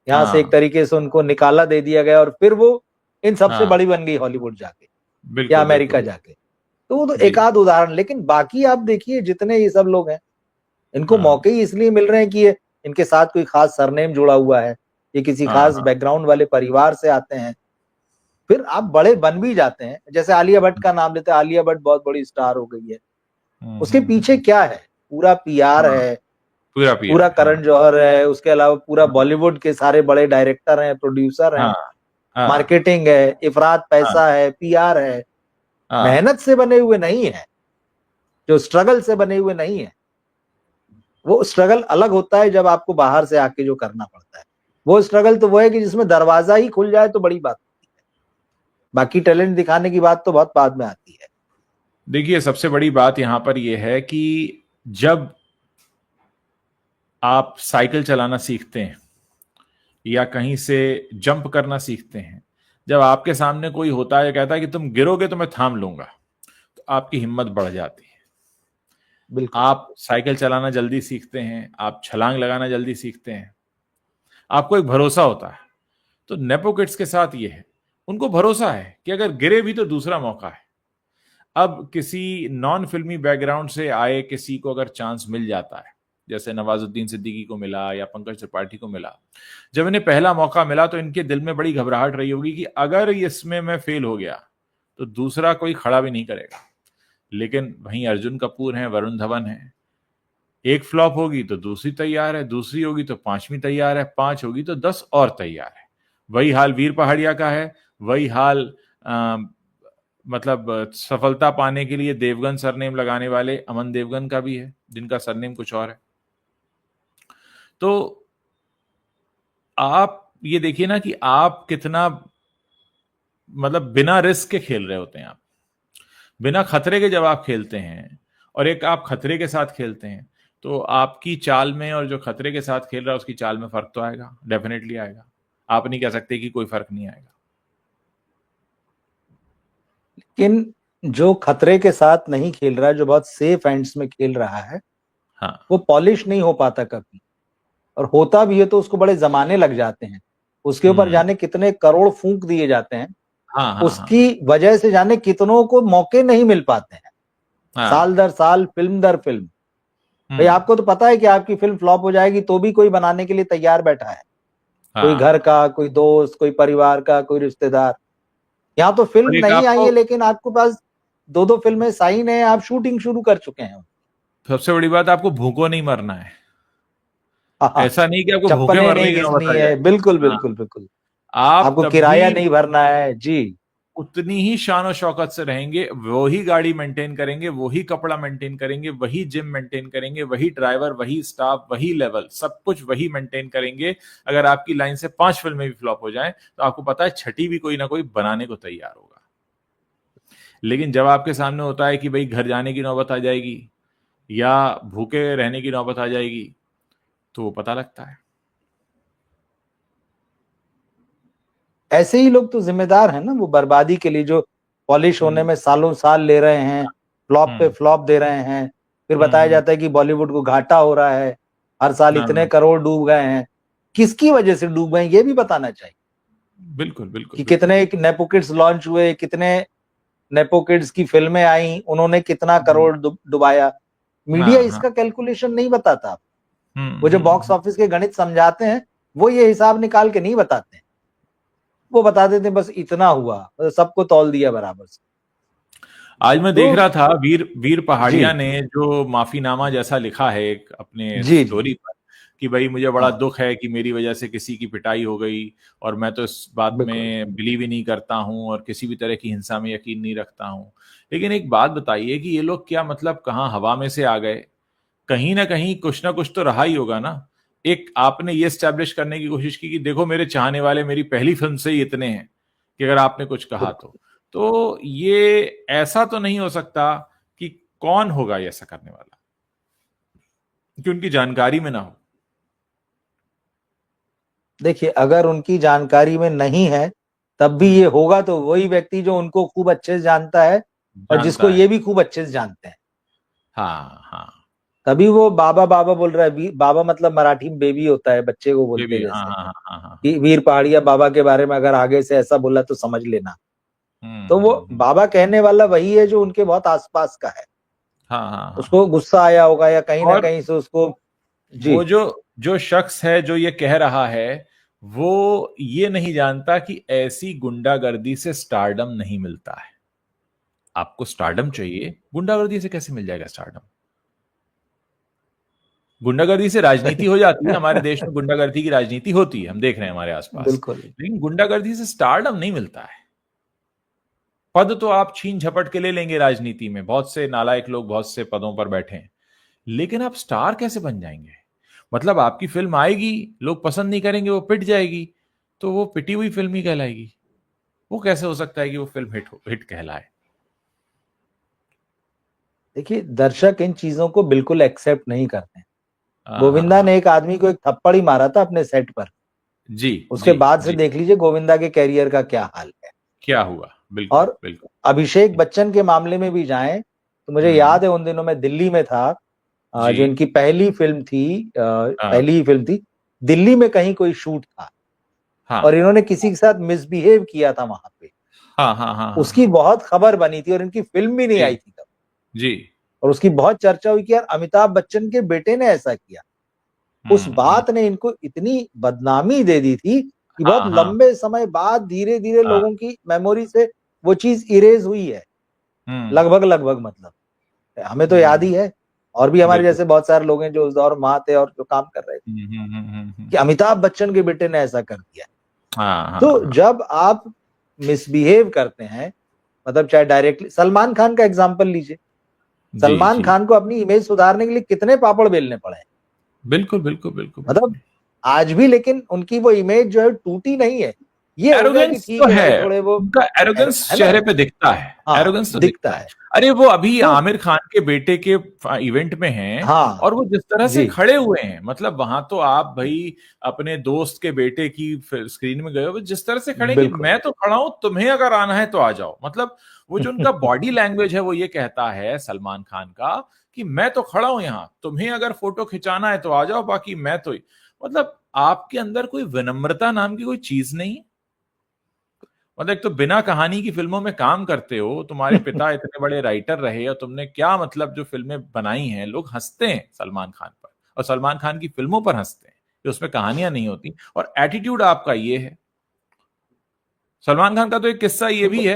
यहाँ से एक तरीके से उनको निकाला दे दिया गया, और फिर वो इन सबसे बड़ी बन गई हॉलीवुड जाके या अमेरिका जाके। तो वो तो एक आध उदाहरण, लेकिन बाकी आप देखिए जितने ये सब लोग हैं, इनको मौके ही इसलिए मिल रहे हैं कि ये इनके साथ कोई खास सरनेम जुड़ा हुआ है, ये किसी खास बैकग्राउंड वाले परिवार से आते हैं, फिर आप बड़े बन भी जाते हैं। जैसे आलिया भट्ट का नाम लेते हैं, आलिया भट्ट बहुत बड़ी स्टार हो गई है, उसके पीछे क्या है? पूरा पीआर है, पूरा करण जौहर है, उसके अलावा पूरा बॉलीवुड के सारे बड़े डायरेक्टर हैं, प्रोड्यूसर हैं, मार्केटिंग है, इफरात पैसा है, पीआर है। मेहनत से बने हुए नहीं है, जो स्ट्रगल से बने हुए नहीं है। वो स्ट्रगल अलग होता है जब आपको बाहर से आके जो करना पड़ता है। वो स्ट्रगल तो वो है कि जिसमें दरवाजा ही खुल जाए तो बड़ी बात होती है, बाकी टैलेंट दिखाने की बात तो बहुत बाद में आती है।
देखिए सबसे बड़ी बात यहां पर यह है कि जब आप साइकिल चलाना सीखते हैं या कहीं से जंप करना सीखते हैं, जब आपके सामने कोई होता है कहता है कि तुम गिरोगे तो मैं थाम लूंगा, तो आपकी हिम्मत बढ़ जाती है।
बिल्कुल।
आप साइकिल चलाना जल्दी सीखते हैं, आप छलांग लगाना जल्दी सीखते हैं, आपको एक भरोसा होता है। तो नेपो किड्स के साथ ये है, उनको भरोसा है कि अगर गिरे भी तो दूसरा मौका है। अब किसी नॉन फिल्मी बैकग्राउंड से आए किसी को अगर चांस मिल जाता है, जैसे नवाजुद्दीन सिद्दीकी को मिला या पंकज त्रिपाठी को मिला, जब इन्हें पहला मौका मिला तो इनके दिल में बड़ी घबराहट रही होगी कि अगर इसमें मैं फेल हो गया तो दूसरा कोई खड़ा भी नहीं करेगा। लेकिन वहीं अर्जुन कपूर हैं, वरुण धवन है, एक फ्लॉप होगी तो दूसरी तैयार है, दूसरी होगी तो पांचवी तैयार है, पांच होगी तो 10 और तैयार है। वही हाल वीर पहाड़िया का है, वही हाल मतलब सफलता पाने के लिए देवगन सरनेम लगाने वाले अमन देवगन का भी है, जिनका सरनेम कुछ और है। तो आप ये देखिए ना कि आप कितना मतलब बिना रिस्क के खेल रहे होते हैं। आप बिना खतरे के जब आप खेलते हैं और एक आप खतरे के साथ खेलते हैं, तो आपकी चाल में और जो खतरे के साथ खेल रहा है उसकी चाल में फर्क तो आएगा, डेफिनेटली आएगा। आप नहीं कह सकते कि कोई फर्क नहीं आएगा।
लेकिन जो खतरे के साथ नहीं खेल रहा है, जो बहुत सेफ एंड्स में खेल रहा है,
हाँ,
वो पॉलिश नहीं हो पाता कभी, और होता भी है तो उसको बड़े जमाने लग जाते हैं, उसके ऊपर जाने कितने करोड़ फूंक दिए जाते हैं,
हाँ, हाँ,
उसकी वजह से जाने कितनों को मौके नहीं मिल पाते हैं,
हाँ,
साल दर साल, फिल्म दर फिल्म। भाई आपको तो पता है कि आपकी फिल्म फ्लॉप हो जाएगी तो भी कोई बनाने के लिए तैयार बैठा है, कोई घर
हाँ।
का, कोई दोस्त, कोई परिवार का, कोई रिश्तेदार। यहाँ तो फिल्म
और एक
नहीं आई
आपको
है लेकिन आपके पास दो दो फिल्में साइन है, आप शूटिंग शुरू कर चुके हैं।
सबसे बड़ी बात, आपको भूखो नहीं मरना है।
हाँ,
ऐसा नहीं कि आपको भूखे
चप्पलें
मरने
नहीं
की नौबत
घिसनी
आ
है,
जाए।
बिल्कुल
हाँ,
बिल्कुल बिल्कुल।
आप
आपको
तब
किराया
भी
नहीं भरना है जी।
उतनी ही शान शौकत से रहेंगे, वही गाड़ी मेंटेन करेंगे, वही कपड़ा मेंटेन करेंगे, वही जिम मेंटेन करेंगे, वही ड्राइवर, वही स्टाफ, वही लेवल, सब कुछ वही मेंटेन करेंगे। अगर आपकी लाइन से 5 फिल्में भी फ्लॉप हो जाएं तो आपको पता है छठी भी कोई ना कोई बनाने को तैयार होगा। लेकिन जब आपके सामने होता है कि भाई घर जाने की नौबत आ जाएगी या भूखे रहने की नौबत आ जाएगी, तो वो पता लगता है।
ऐसे ही लोग तो जिम्मेदार हैं ना वो बर्बादी के लिए, जो पॉलिश होने में सालों साल ले रहे हैं, फ्लॉप पे
हम्म,
फ्लॉप दे रहे हैं, फिर
हम्म,
बताया जाता है कि बॉलीवुड को घाटा हो रहा है, हर साल
ना,
इतने
ना,
करोड़ डूब गए हैं। किसकी वजह से डूब गए ये भी बताना चाहिए,
बिल्कुल, बिल्कुल,
कि
बिल्कुल।
कितने नेपो किड्स लॉन्च हुए, कितने नेपो किड्स की फिल्में आई, उन्होंने कितना करोड़ डुबाया। मीडिया
हाँ, हाँ।
इसका कैलकुलेशन नहीं बताता।
हम्म,
वो जो बॉक्स ऑफिस के गणित समझाते हैं, वो ये हिसाब निकाल के नहीं बताते हैं। वो बता देते हैं बस इतना हुआ, मतलब सबको तौल दिया बराबर से।
आज मैं
तो
देख रहा था वीर वीर
जी
पहाड़िया ने जो माफीनामा जैसा लिखा है एक अपने
जी जी
स्टोरी पर, कि भाई मुझे बड़ा
हाँ
दुख है कि मेरी वजह से किसी की पिटाई हो गई, और मैं तो इस बात
बिल्कुल।
में बिलीव ही नहीं करता हूँ और किसी भी तरह की हिंसा में यकीन नहीं रखता हूँ। लेकिन एक बात बताइए कि ये लोग क्या मतलब कहाँ हवा में से आ गए? कहीं ना कुछ तो रहा ही होगा ना। एक आपने ये स्टैब्लिश करने की कोशिश की कि देखो मेरे चाहने वाले मेरी पहली फिल्म से ही इतने हैं कि अगर आपने कुछ कहा
बिल्कुल
तो ये ऐसा तो नहीं हो सकता कि कौन होगा ये ऐसा करने वाला कि उनकी जानकारी में ना हो।
देखिए, अगर उनकी जानकारी में नहीं है तब भी ये होगा तो वही व्यक्ति जो उनको खूब अच्छे से जानता है और जिसको
जानता है।
ये भी खूब अच्छे से जानते हैं।
हाँ, हाँ।
तभी वो बाबा बाबा बोल रहा है। बाबा मतलब मराठी में बेबी होता है, बच्चे को
ये
बोलते
भी,
हैं
हाँ,
जैसे,
हाँ, हाँ, हाँ, हाँ,
कि
हाँ।
वीर पहाड़िया बाबा के बारे में अगर आगे से ऐसा बोला तो समझ लेना।
हम्म,
तो वो बाबा कहने वाला वही है जो उनके बहुत आसपास का है।
हाँ, हाँ, हाँ,
उसको
हाँ।
गुस्सा आया होगा या कहीं ना
और
कहीं से उसको। जी
वो जो जो शख्स है जो ये कह रहा है, वो ये नहीं जानता कि ऐसी गुंडागर्दी से स्टारडम नहीं मिलता है। आपको स्टारडम चाहिए, गुंडागर्दी से कैसे मिल जाएगा स्टारडम? गुंडागर्दी से राजनीति हो जाती है, हमारे देश में गुंडागर्दी की राजनीति होती है, हम देख रहे हैं हमारे आसपास।
बिल्कुल
लेकिन गुंडागर्दी से स्टारडम नहीं मिलता है। पद तो आप छीन झपट के ले लेंगे, राजनीति में बहुत से नालायक लोग बहुत से पदों पर बैठे हैं, लेकिन आप स्टार कैसे बन जाएंगे? मतलब आपकी फिल्म आएगी, लोग पसंद नहीं करेंगे, वो पिट जाएगी, तो वो पिटी हुई फिल्म ही कहलाएगी। वो कैसे हो सकता है कि वो फिल्म हिट कहलाए?
देखिए, दर्शक इन चीजों को बिल्कुल एक्सेप्ट नहीं करते हैं।
हाँ, हाँ,
गोविंदा
हाँ।
ने एक आदमी को एक थप्पड़ ही मारा था अपने सेट पर।
जी,
उसके
जी,
बाद से
जी।
देख लीजिए गोविंदा के कैरियर का क्या हाल है।
क्या हुआ? बिल्कुल,
और
बिल्कुल।
अभिषेक बच्चन के मामले में भी जाएं तो मुझे
हम्म।
याद है उन दिनों में दिल्ली में था,
जी।
जो इनकी पहली फिल्म थी,
हाँ,
पहली ही फिल्म थी। दिल्ली में कहीं कोई शूट था
हाँ,
और इन्होंने किसी के साथ मिसबिहेव किया था वहां पे।
हाँ, हाँ, हाँ, हाँ,
उसकी
हाँ।
बहुत खबर बनी थी और इनकी फिल्म भी नहीं
जी,
आई थी तब।
जी।
और उसकी बहुत चर्चा हुई कि यार अमिताभ बच्चन के बेटे ने ऐसा किया। उस
हम्म।
बात ने इनको इतनी बदनामी दे दी थी कि बहुत
हाँ, हाँ,
लंबे समय बाद धीरे धीरे
हाँ।
लोगों की मेमोरी से वो चीज इरेज हुई है लगभग, मतलब हमें तो याद ही है, और भी हमारे जैसे बहुत सारे लोग हैं जो उस दौर में थे और जो काम कर रहे थे, कि अमिताभ बच्चन के बेटे ने ऐसा कर दिया। तो जब आप मिसबिहेव करते हैं, मतलब चाहे डायरेक्टली, सलमान खान का एग्जांपल लीजिए, सलमान खान को अपनी इमेज सुधारने के लिए कितने पापड़ बेलने पड़े।
बिल्कुल बिल्कुल बिल्कुल,
मतलब आज भी, लेकिन उनकी वो इमेज जो है टूटी नहीं है। ये हो गया कि ठीक
तो
है भाई,
है,
थोड़े वो
उनका एरोगेंस चेहरे पे दिखता है, एरोगेंस तो दिखता है। अरे वो अभी आमिर खान के बेटे के इवेंट में हैं, और वो जिस तरह से खड़े हुए हैं, मतलब वहां तो आप भाई अपने दोस्त के बेटे की स्क्रीन में गए हो, जिस तरह से खड़े कि मैं तो खड़ा हूं, तुम्हें अगर आना है तो आ जाओ। मतलब वो जो उनका बॉडी लैंग्वेज है वो ये कहता है सलमान खान का कि मैं तो खड़ा हूं यहां, तुम्हें अगर फोटो खिंचाना है तो आ जाओ, बाकी मैं तो, मतलब आपके अंदर कोई विनम्रता नाम की कोई चीज नहीं है। मतलब एक तो बिना कहानी की फिल्मों में काम करते हो, तुम्हारे पिता इतने बड़े राइटर रहे, और तुमने क्या मतलब जो फिल्में बनाई हैं, लोग हंसते हैं सलमान खान पर, और सलमान खान की फिल्मों पर हंसते हैं कि उसमें कहानियां नहीं होती, और एटीट्यूड आपका ये है। सलमान खान का तो एक किस्सा ये भी है,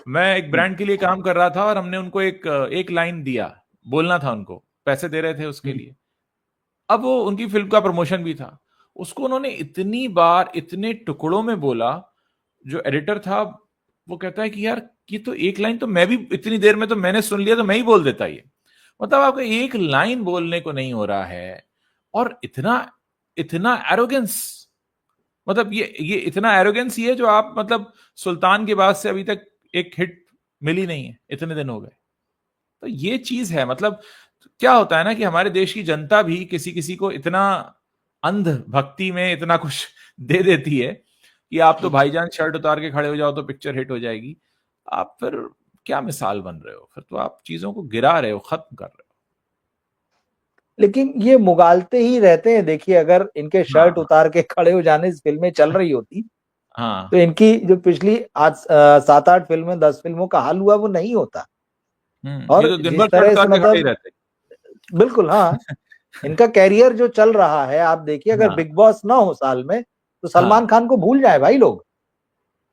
मैं एक ब्रांड के लिए काम कर रहा था और हमने उनको एक लाइन दिया, बोलना था उनको, पैसे दे रहे थे उसके लिए। अब वो उनकी फिल्म का प्रमोशन भी था, उसको उन्होंने इतनी बार इतने टुकड़ों में बोला, जो एडिटर था वो कहता है कि यार ये तो एक लाइन तो मैं भी इतनी देर में तो मैंने सुन लिया, तो मैं ही बोल देता ये। मतलब आपको एक लाइन बोलने को नहीं हो रहा है, और इतना इतना एरोगेंस, मतलब ये इतना एरोगेंस ये है जो आप, मतलब सुल्तान के बाद से अभी तक एक हिट मिली नहीं है, इतने दिन हो गए। तो ये चीज है, मतलब क्या होता है ना कि हमारे देश की जनता भी किसी किसी को इतना अंध भक्ति में इतना कुछ दे देती है कि आप तो भाईजान शर्ट उतार के खड़े हो जाओ तो पिक्चर हिट हो जाएगी। आप फिर क्या मिसाल बन रहे हो, फिर तो आप चीजों को गिरा रहे हो, खत्म कर रहे हो।
लेकिन ये मुगालते ही रहते हैं। देखिए, अगर इनके शर्ट उतार के खड़े हो जाने से फिल्में चल रही होती, तो इनकी जो पिछली आज 7-8 फिल्में 10 फिल्मों का हाल हुआ वो नहीं होता। और
ये तो दिन भर
जिस तरह से, मतलब
रहते।
बिल्कुल, हाँ, इनका कैरियर जो चल रहा है, आप देखिए, अगर बिग बॉस ना हो साल में, तो सलमान खान को भूल जाए भाई लोग।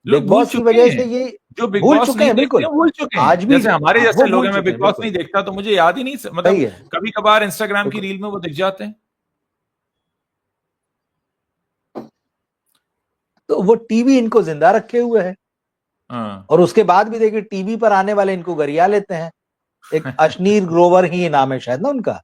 बिग बॉस की वजह से ये
जो बिग
भूल
बॉस
चुके
नहीं
हैं,
देखते
बिल्कुल।
हैं, भूल चुके हैं।
आज भी
जैसे हमारे जैसे
वो
लोग
भूल
हैं, मैं
चुके
बिग
हैं,
बॉस
बिल्कुल
नहीं देखता तो मुझे याद ही नहीं,
सही
मतलब
है,
कभी कभार इंस्टाग्राम की
बिल्कुल।
रील में वो दिख जाते हैं।
तो वो टीवी इनको जिंदा रखे हुए है, और उसके बाद भी देखिए टीवी पर आने वाले इनको गरिया लेते हैं। एक अश्नीर ग्रोवर ही नाम है शायद ना उनका।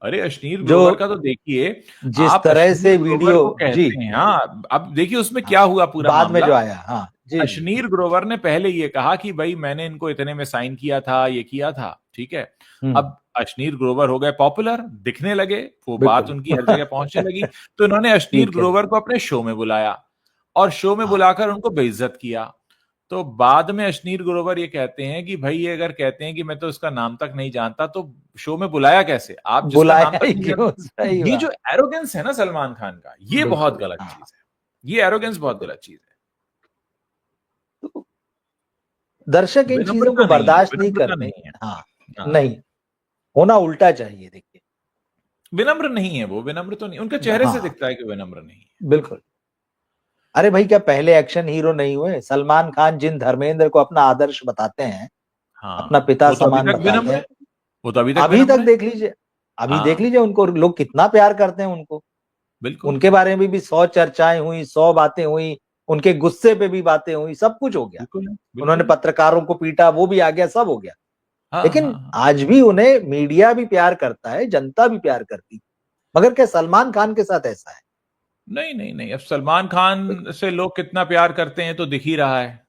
अरे अश्नीर
जो
ग्रोवर का तो देखिए,
जिस
आप
तरह
अश्नीर
से
ग्रोवर
वीडियो,
को
जी,
कहते हैं, हाँ अब देखिए उसमें
हाँ,
क्या हुआ पूरा
बाद में
मामला।
जो आया, हाँ, जी जी,
अश्नीर ग्रोवर ने पहले ये कहा कि भाई मैंने इनको इतने में साइन किया था, ये किया था, ठीक है। अब अश्नीर ग्रोवर हो गए पॉपुलर, दिखने लगे, वो बात
बिल्कुल।
उनकी हर जगह पहुंचने लगी, तो इन्होंने अश्नीर
ठीक है,
ग्रोवर को अपने शो में बुलाया, और शो में
हाँ,
बुलाकर उनको बेइज्जत किया। तो बाद में अश्नीर ग्रोवर ये कहते हैं कि भाई ये अगर कहते हैं कि मैं तो उसका नाम तक नहीं जानता, तो शो में बुलाया कैसे, आप जिसका नाम
बुलाया
तक
ही
नहीं
क्यों,
जानते।
सही
ये
बात,
जो एरोगेंस है ना सलमान खान का, ये बहुत
बिल्कुल,
गलत
हाँ।
चीज है, ये एरोगेंस बहुत गलत चीज है।
तो दर्शक इन चीजों को
विनम्रता नहीं है,
बर्दाश्त नहीं
विनम्रता
करते।
नहीं है।
हाँ,
हाँ,
नहीं, होना उल्टा चाहिए, देखिए।
विनम्र नहीं है वो, विनम्र तो नहीं, उनके चेहरे से
हाँ,
दिखता है कि विनम्र नहीं है।
बिल्कुल। अरे भाई, क्या पहले एक्शन हीरो नहीं हुए? सलमान खान जिन धर्मेंद्र को अपना आदर्श बताते हैं, अपना
हाँ,
पिता
वो तो अभी
समान
तक
बताते
विनम्र है,
हैं,
वो तो अभी तक
अभी
विनम्र
तक
है।
देख लीजिए, अभी देख
हाँ,
लीजिए उनको लोग कितना प्यार करते हैं उनको।
बिल्कुल
उनके बारे में भी 100 चर्चाएं हुई, 100 बातें हुई, उनके गुस्से पे भी बातें हुई, सब कुछ हो गया।
बिल्कुल है,
उन्होंने
बिल्कुल है।
पत्रकारों को पीटा, वो भी आ गया, सब हो गया।
हाँ हाँ
लेकिन
हाँ।
आज भी उन्हें मीडिया भी प्यार करता है, जनता भी प्यार करती। मगर क्या सलमान खान के साथ ऐसा है?
नहीं नहीं नहीं, अब सलमान खान से लोग कितना प्यार करते हैं तो दिख ही रहा है।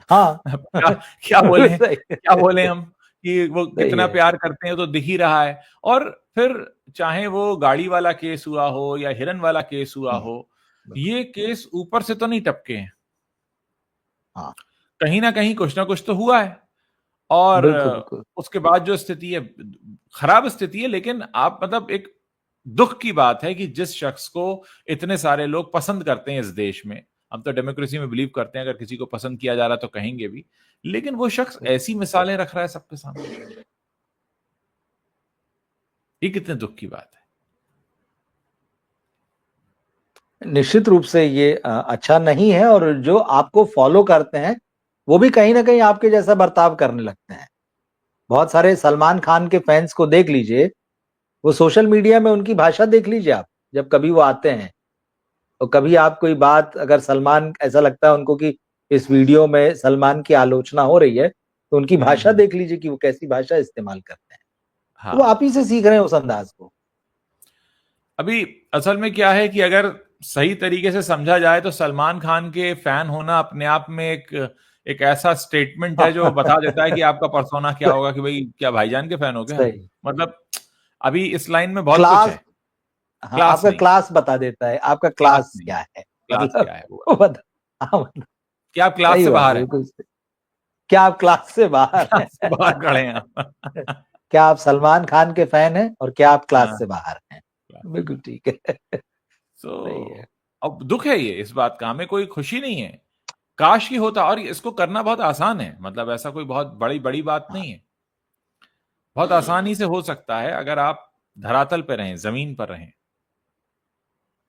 हाँ।
अब क्या क्या बोले,
सही
क्या बोले हम कि वो
सही
कितना
है,
प्यार करते हैं तो दिख ही रहा है। और फिर चाहे वो गाड़ी वाला केस हुआ हो या हिरन वाला केस हुआ हो,
बिल्कुल,
ये केस ऊपर से तो नहीं टपके हैं,
हाँ,
कहीं ना कुछ तो हुआ है। और
बिल्कुल, बिल्कुल,
उसके बाद जो स्थिति है, खराब स्थिति है, लेकिन आप, मतलब एक दुख की बात है कि जिस शख्स को इतने सारे लोग पसंद करते हैं इस देश में, हम तो डेमोक्रेसी में बिलीव करते हैं, अगर किसी को पसंद किया जा रहा है तो कहेंगे भी, लेकिन वो शख्स ऐसी मिसालें रख रहा है सबके सामने, ये कितने दुख की बात है।
निश्चित रूप से ये अच्छा नहीं है। और जो आपको फॉलो करते हैं वो भी कहीं ना कहीं आपके जैसा बर्ताव करने लगते हैं। बहुत सारे सलमान खान के फैंस को देख लीजिए, वो सोशल मीडिया में उनकी भाषा देख लीजिए आप, जब कभी वो आते हैं तो कभी आप कोई बात, अगर सलमान, ऐसा लगता है उनको कि इस वीडियो में सलमान की आलोचना हो रही है, तो उनकी भाषा देख लीजिए कि वो कैसी भाषा इस्तेमाल करते हैं।
हाँ।
वो आप ही से सीख रहे हैं उस अंदाज को।
अभी असल में क्या है कि अगर सही तरीके से समझा जाए तो सलमान खान के फैन होना अपने आप में एक ऐसा स्टेटमेंट है जो बता देता है कि आपका पर्सोना क्या होगा, कि भाई क्या भाईजान के फैन हो क्या।
सही।
मतलब अभी इस लाइन में बहुत कुछ
क्लास,
है।
हाँ,
क्लास
आपका
नहीं,
क्लास बता देता है, आपका
क्लास
क्लास
नहीं,
क्या है,
क्लास
मतलब
क्या है वो,
वो बता। हाँ, मतलब
क्या आप क्लास
सही
से
बात है,
बाहर हैं।
बिल्कुल सही। क्या आप क्लास से बाहर
क्लास से
हैं?
बाहर खड़े हैं आप।
क्या आप सलमान खान के फैन हैं और क्या आप क्लास
हाँ,
से बाहर हैं?
क्लास से
बिल्कुल
बाहर।
ठीक है। सही है।
तो अब दुख है ये इस बात का, हमें कोई खुशी नहीं है। काश की होता, और इसको करना बहुत आसान है, मतलब ऐसा कोई बहुत बड़ी बड़ी बात
हाँ,
नहीं है। बहुत आसानी से हो सकता है अगर आप धरातल पे रहें, जमीन पर रहें।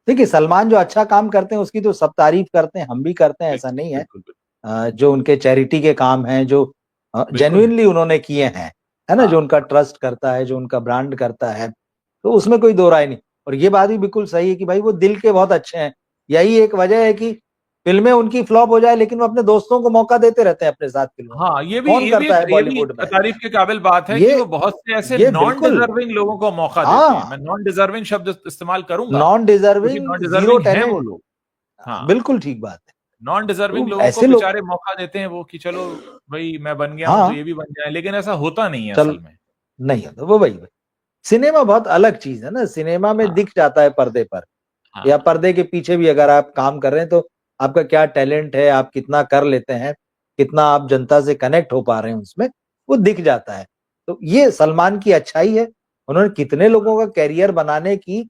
देखिए सलमान जो अच्छा काम करते हैं उसकी तो सब तारीफ करते हैं, हम भी करते हैं, ऐसा
बिल्कुल
नहीं है।
बिल्कुल बिल्कुल।
जो उनके चैरिटी के काम हैं, जो
बिल्कुल है।
जेन्युइनली उन्होंने किए हैं, है ना, जो
हाँ
उनका ट्रस्ट करता है, जो उनका ब्रांड करता है, तो उसमें कोई दो राय नहीं। और ये बात भी बिल्कुल सही है कि भाई वो दिल के बहुत अच्छे हैं। यही एक वजह है कि फिल्में उनकी फ्लॉप हो जाए लेकिन वो अपने दोस्तों को मौका देते रहते हैं अपने साथ फिल्मों में।
हाँ,
कौन करता है
ये भी
बॉलीवुड में?
तारीफ के काबिल बात है कि
ये
वो बहुत से ऐसे
ये
नॉन
बिल्कुल,
डिजर्विंग लोगों को मौका देते हैं।
हाँ,
मैं नॉन डिजर्विंग शब्द इस्तेमाल करूंगा
नॉन
क्योंकि
deserving
non
zero
deserving
ten
हैं
है।
वो लोग। हाँ,
बिल्कुल ठीक बात है।
नॉन डिजर्विंग
तो
लोगों को
ऐसे लोग,
बेचारे मौका देते हैं वो, कि चलो भाई मैं बन गया हूं तो
हाँ,
ये भी बन जाए, लेकिन ऐसा होता नहीं है
चल,
असल में।
नहीं होता वो, वही वही। सिनेमा बहुत अलग चीज है ना, सिनेमा में
हाँ
दिख जाता है पर्दे पर, या
हाँ
पर्दे के पीछे भी अगर आप काम कर रहे हैं तो आपका क्या टैलेंट है, आप कितना कर लेते हैं, कितना आप जनता से कनेक्ट हो पा रहे हैं उसमें, वो दिख जाता है। तो ये सलमान की अच्छाई है। उन्होंने कितने लोगों का कैरियर बनाने की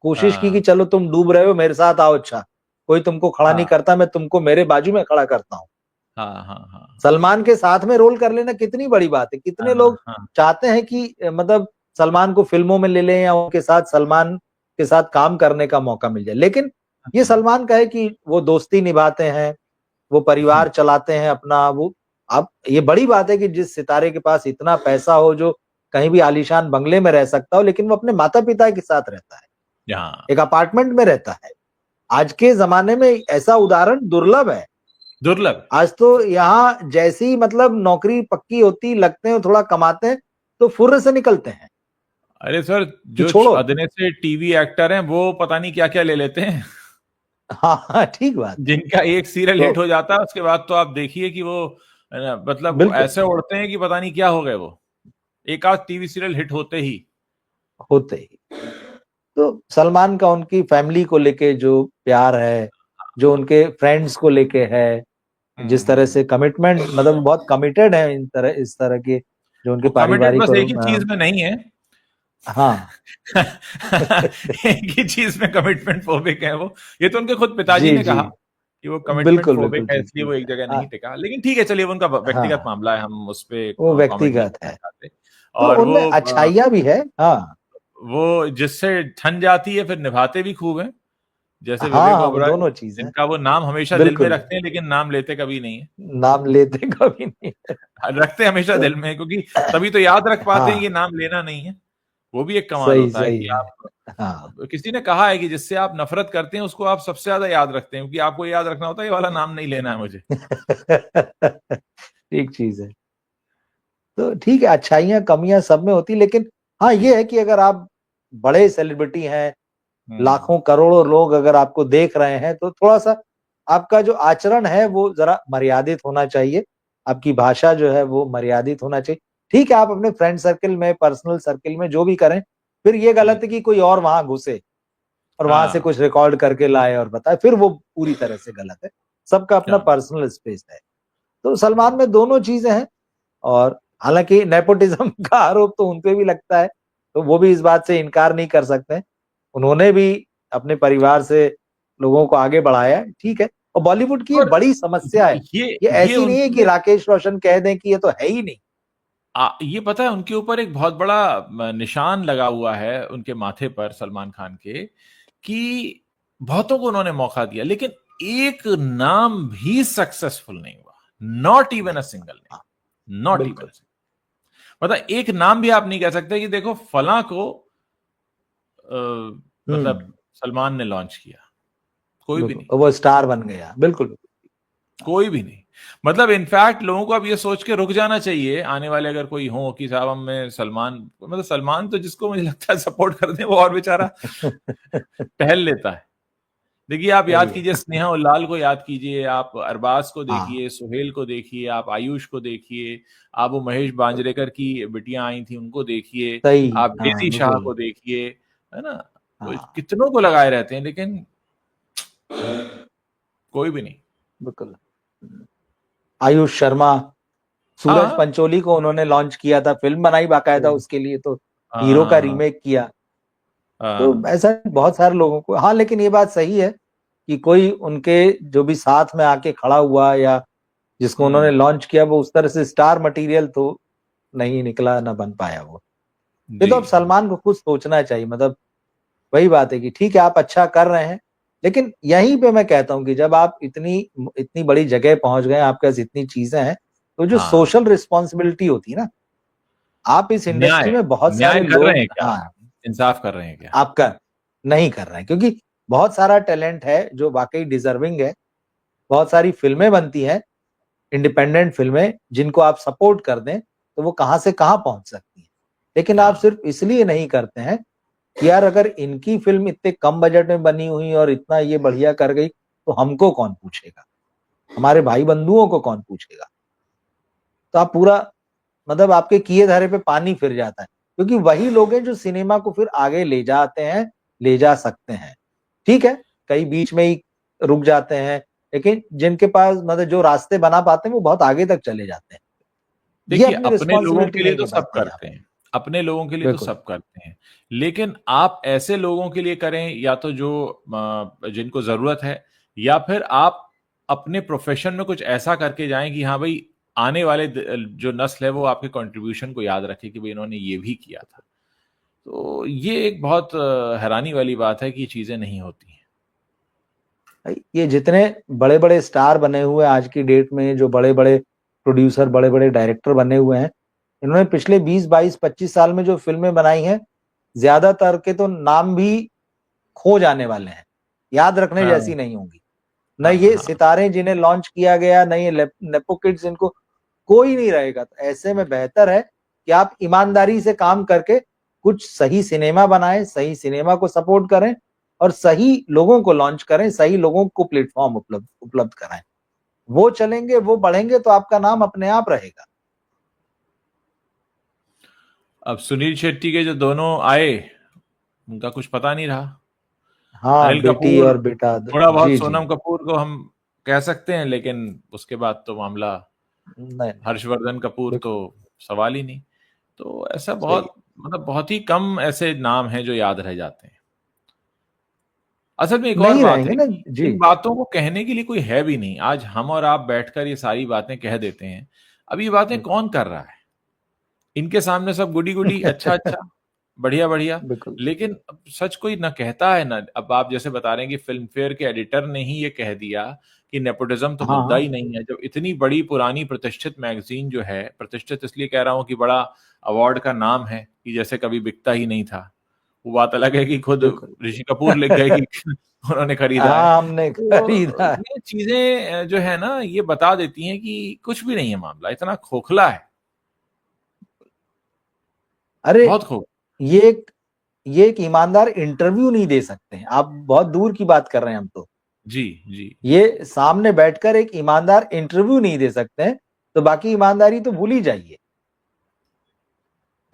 कोशिश की कि
हाँ
चलो तुम डूब रहे हो मेरे साथ आओ, अच्छा कोई तुमको खड़ा नहीं
हाँ
करता, मैं तुमको मेरे बाजू में खड़ा करता हूँ।
हाँ हाँ हाँ
सलमान के साथ में रोल कर लेना कितनी बड़ी बात है। कितने
हाँ
लोग
हाँ
चाहते हैं कि मतलब सलमान को फिल्मों में ले लें या उनके साथ, सलमान के साथ काम करने का मौका मिल जाए, लेकिन ये
हाँ,
सलमान का है कि वो दोस्ती निभाते हैं, वो परिवार चलाते हैं अपना। वो, अब ये बड़ी बात है कि जिस सितारे के पास इतना पैसा हो, जो कहीं भी आलीशान बंगले में रह सकता हो, लेकिन वो अपने माता पिता के साथ रहता है,
हाँ,
एक अपार्टमेंट में रहता है। आज के जमाने में ऐसा उदाहरण दुर्लभ है।
दुर्लभ।
आज तो यहाँ जैसी मतलब नौकरी पक्की होती, लगते हैं थोड़ा कमाते हैं तो फुर्र से निकलते हैं
अरे सर,
कि
जो
छोड़ो।
अदने से टीवी एक्टर हैं वो पता नहीं क्या क्या ले लेते हैं।
हाँ हाँ, ठीक बात है।
जिनका एक सीरियल
तो
हिट हो जाता है उसके बाद तो आप देखिए कि वो मतलब
बिल्कुल
ऐसे उड़ते हैं कि पता नहीं क्या हो गए वो, एक आध टीवी सीरियल हिट होते ही।
होते ही। तो सलमान का उनकी फैमिली को लेके जो प्यार है, जो उनके फ्रेंड्स को लेके है, जिस तरह
हम्म।
से कमिटमेंट, मतलब बहुत कमिटेड है इन तरह, इस तरह के जो उनके
वो कमिटेड
पारिवारिक
बस
और
एक ही चीज में नहीं है।
हाँ।
एक ही चीज में कमिटमेंट फोबिक है वो। ये तो उनके खुद पिताजी
जी
ने
जी,
कहा कि वो कमिटमेंट
बिल्कुल
फोबिक
बिल्कुल
है,
ठीक
इसलिए
ठीक
वो एक
है।
जगह
हाँ
नहीं टिका। लेकिन ठीक है, चलिए वो उनका व्यक्तिगत
हाँ,
मामला है, हम उस पे
वो
कमेंट नहीं
व्यक्तिगत
करना
है।
चाहते।
तो
और
उनमें अच्छाइयाँ भी है। हाँ
वो जिससे ठन जाती है फिर निभाते भी खूब हैं, जैसे
हाँ
विवेक
हाँ, वो
ओबराय,
दोनों चीजें,
जिनका वो नाम हमेशा दिल में
बिल्कुल।
रखते हैं लेकिन नाम लेते कभी नहीं है।
नाम लेते कभी नहीं है।
रखते हमेशा
तो
दिल में है, क्योंकि तभी तो याद रख पाते हैं कि
हाँ,
नाम लेना नहीं है। वो भी एक कमाल
सही
होता है
सही
कि
है।
आप,
हाँ।
किसी ने कहा है कि जिससे आप नफरत करते हैं उसको आप सबसे ज्यादा याद रखते हैं, क्योंकि आपको याद रखना होता है ये वाला नाम नहीं लेना है मुझे।
ठीक चीज है। तो ठीक है, अच्छाइयाँ कमियां सब में होती, लेकिन हाँ ये है कि अगर आप बड़े सेलिब्रिटी हैं,
हम्म।
लाखों करोड़ों लोग अगर आपको देख रहे हैं, तो थोड़ा सा आपका जो आचरण है वो जरा मर्यादित होना चाहिए। आपकी भाषा जो है वो मर्यादित होना चाहिए। ठीक है, आप अपने फ्रेंड सर्कल में, पर्सनल सर्कल में जो भी करें, फिर ये गलत है कि कोई और वहां घुसे और वहां से
हाँ
कुछ रिकॉर्ड करके लाए और बताए, फिर वो पूरी तरह से गलत है। सबका अपना
क्या बात।
पर्सनल स्पेस है। तो सलमान में दोनों चीजें हैं। और हालांकि नेपोटिज्म का आरोप तो उनपे भी लगता है, तो वो भी इस बात से इनकार नहीं कर सकते। उन्होंने भी अपने परिवार से लोगों को आगे बढ़ाया है, ठीक है। और बॉलीवुड की ये
और
बड़ी समस्या है।
ये
ये
ये
ऐसी नहीं है कि
उनके,
राकेश रोशन कह दें कि ये तो है ही नहीं।
ये पता है उनके ऊपर एक बहुत बड़ा निशान लगा हुआ है उनके माथे पर, सलमान खान के, कि बहुतों को उन्होंने मौका दिया लेकिन एक नाम भी सक्सेसफुल नहीं हुआ। Not even a single name, not even
बिल्कुल।
मतलब एक नाम भी आप नहीं कह सकते कि देखो फला को मतलब सलमान ने लॉन्च किया, कोई भी नहीं,
बिल्कुल वो स्टार बन गया, बिल्कुल।
कोई भी नहीं। मतलब इनफैक्ट लोगों को अब ये सोच के रुक जाना चाहिए, आने वाले अगर कोई हो कि साहब हमें सलमान, मतलब सलमान तो जिसको मुझे लगता है सपोर्ट कर दे वो और बेचारा टहल लेता है। देखिए आप
सही
याद
है।
कीजिए स्नेहा उल्लाल को, याद कीजिए आप अरबाज को,
हाँ
देखिए सुहेल को, देखिए आप आयुष को, देखिए आप वो महेश बांजरेकर की बिटियां आई थी उनको देखिए,
सही।
आप
हाँ
डेजी शाह
बिल्कुल।
को देखिए, है ना, तो
हाँ
कितनों को लगाए रहते हैं लेकिन कोई भी नहीं।
बिल्कुल। आयुष शर्मा, सूरज
हाँ
पंचोली को उन्होंने लॉन्च किया था, फिल्म बनाई बाकायदा उसके लिए, तो
हाँ
हीरो का
हाँ हाँ
रीमेक किया। तो
हाँ,
ऐसा बहुत सारे लोगों को, हाँ लेकिन ये बात सही है कि कोई उनके जो भी साथ में आके खड़ा हुआ या जिसको उन्होंने
हम्म,
लॉन्च किया वो उस तरह से स्टार मटेरियल तो नहीं निकला, ना बन पाया वो। ये
जी
तो अब सलमान को कुछ सोचना चाहिए, मतलब वही बात है कि ठीक है आप अच्छा कर रहे हैं, लेकिन यहीं पे मैं कहता हूं कि जब आप इतनी इतनी बड़ी जगह पहुंच गए, आपके पास इतनी चीजें हैं, तो जो
हाँ,
सोशल रिस्पॉन्सिबिलिटी होती है ना, आप इस इंडस्ट्री
न्याय,
में बहुत
न्याय
सारे
कर रहे
लोग,
हैं क्या,
हाँ
इंसाफ कर रहे हैं क्या?
आपका नहीं कर रहे हैं, क्योंकि बहुत सारा टैलेंट है जो वाकई डिजर्विंग है, बहुत सारी फिल्में बनती हैं, इंडिपेंडेंट फिल्में जिनको आप सपोर्ट कर दें तो वो कहां से कहां पहुंच सकती हैं। लेकिन आप
हाँ
सिर्फ इसलिए नहीं करते हैं कि यार अगर इनकी फिल्म इतने कम बजट में बनी हुई और इतना ये बढ़िया कर गई तो हमको कौन पूछेगा, हमारे भाई बंधुओं को कौन पूछेगा। तो आप पूरा, मतलब आपके किए धरे पे पानी फिर जाता है, क्योंकि वही लोग हैं जो सिनेमा को फिर आगे ले जाते हैं, ले जा सकते हैं। ठीक है, कई बीच में ही रुक जाते हैं, लेकिन जिनके पास मतलब जो रास्ते बना पाते हैं वो बहुत आगे तक चले जाते हैं। ये
देखिए
अपनी
अपने लोगों
रिस्पॉन्सिबिलिटी
के लिए
नहीं
तो सब
निभाते हैं आप।
करते हैं, अपने लोगों के लिए तो
बिल्कुल।
सब करते हैं, लेकिन आप ऐसे लोगों के लिए करें या तो जो जिनको जरूरत है, या फिर आप अपने प्रोफेशन में कुछ ऐसा करके जाएं कि हाँ भाई आने वाले जो नस्ल है वो आपके कंट्रीब्यूशन को याद रखे कि भाई इन्होंने ये भी किया था। तो ये एक बहुत हैरानी वाली बात है कि ये चीजें नहीं होती हैं।
भाई ये जितने बड़े बड़े स्टार बने हुए हैं आज की डेट में, जो बड़े बड़े प्रोड्यूसर, बड़े बड़े डायरेक्टर बने हुए हैं, इन्होंने पिछले 20 22 25 साल में जो फिल्में बनाई हैं, ज्यादातर के तो नाम भी खो जाने वाले हैं, याद रखने
हाँ
जैसी नहीं होंगी। न
हाँ
ये
हाँ,
सितारे जिन्हें लॉन्च किया गया, न ये नेपो किड्स, इनको कोई नहीं रहेगा। तो ऐसे में बेहतर है कि आप ईमानदारी से काम करके कुछ सही सिनेमा बनाएं, सही सिनेमा को सपोर्ट करें और सही लोगों को लॉन्च करें, सही लोगों को प्लेटफॉर्म उपलब्ध उपलब्ध कराएं। वो चलेंगे, वो बढ़ेंगे तो आपका नाम अपने आप रहेगा।
अब सुनील शेट्टी के जो दोनों आए उनका कुछ पता नहीं रहा।
हाँ,
अनिल
बेटी
कपूर,
और बेटा।
थोड़ा बहुत
जी जी।
सोनम कपूर को हम कह सकते हैं, लेकिन उसके बाद तो मामला
नहीं नहीं।
हर्षवर्धन कपूर तो
बिल्कुल।
सवाल ही नहीं। तो ऐसा
सही।
बहुत, मतलब बहुत ही कम ऐसे नाम हैं जो याद रह जाते हैं। असल में एक और
नहीं
बात है
रहेंगे ना।
कि
जी।
इन बातों को कहने के लिए कोई है भी नहीं। आज हम और आप बैठकर ये सारी बातें कह देते हैं, अब ये बातें
बिल्कुल।
कौन कर रहा है? इनके सामने सब गुडी गुडी, अच्छा अच्छा, बढ़िया बढ़िया,
बिल्कुल।
लेकिन अब सच कोई ना कहता है ना। अब आप जैसे बता रहे हैं कि फिल्म फेयर के एडिटर ने ही ये कह दिया कि नेपोटिज्म तो
हाँ
मुद्दा
हाँ।
ही नहीं है, जब इतनी बड़ी पुरानी प्रतिष्ठित मैगजीन जो है, प्रतिष्ठित इसलिए कह रहा हूं कि बड़ा अवार्ड का नाम है, कि जैसे कभी बिकता ही नहीं था। वो बात अलग है कि खुद
बिल्कुल।
ऋषि कपूर लिख गए कि उन्होंने खरीदा है।
हाँ हमने
तो
खरीदा।
ये चीजें जो है ना ये बता देती हैं कि कुछ भी नहीं है, मामला इतना खोखला है,
अरे
बहुत खोखला।
ये एक ये एक ईमानदार इंटरव्यू नहीं दे सकते हैं आप, बहुत दूर की बात कर रहे हैं हम तो।
जी जी।
ये सामने बैठकर एक ईमानदार इंटरव्यू नहीं दे सकते हैं, तो बाकी ईमानदारी तो भूल ही जाइए।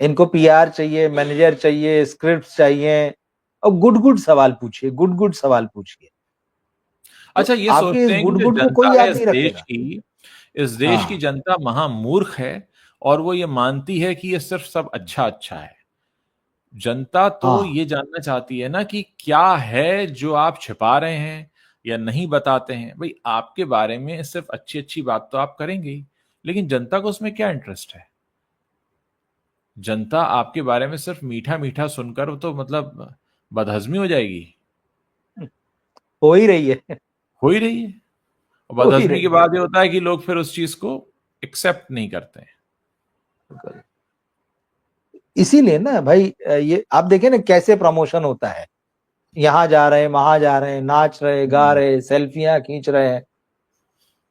इनको पीआर चाहिए, मैनेजर चाहिए, स्क्रिप्ट चाहिए, और गुड गुड सवाल पूछिए, गुड गुड सवाल पूछिए। तो
अच्छा, ये
आपके इस
सोचते हैं कि
गुड
जो
गुड को
जनता
कोई
है
याद
इस
नहीं
देश
रखेगा।
की, इस देश की
हाँ
जनता महामूर्ख है, और वो ये मानती है कि ये सिर्फ सब अच्छा अच्छा है। जनता तो
हाँ।
ये जानना चाहती है ना कि क्या है जो आप छिपा रहे हैं या नहीं बताते हैं। भाई आपके बारे में सिर्फ अच्छी अच्छी बात तो आप करेंगे ही, लेकिन जनता को उसमें क्या इंटरेस्ट है? जनता आपके बारे में सिर्फ मीठा मीठा सुनकर तो मतलब बदहजमी हो जाएगी।
हो ही रही है।
हो ही रही है। बदहजमी के बाद ये होता है कि लोग फिर उस चीज को एक्सेप्ट नहीं करते हैं।
इसीलिए ना भाई, ये आप देखें ना कैसे प्रमोशन होता है, यहाँ जा रहे हैं, वहां जा रहे हैं, नाच रहे, गा रहे, सेल्फियां खींच रहे हैं,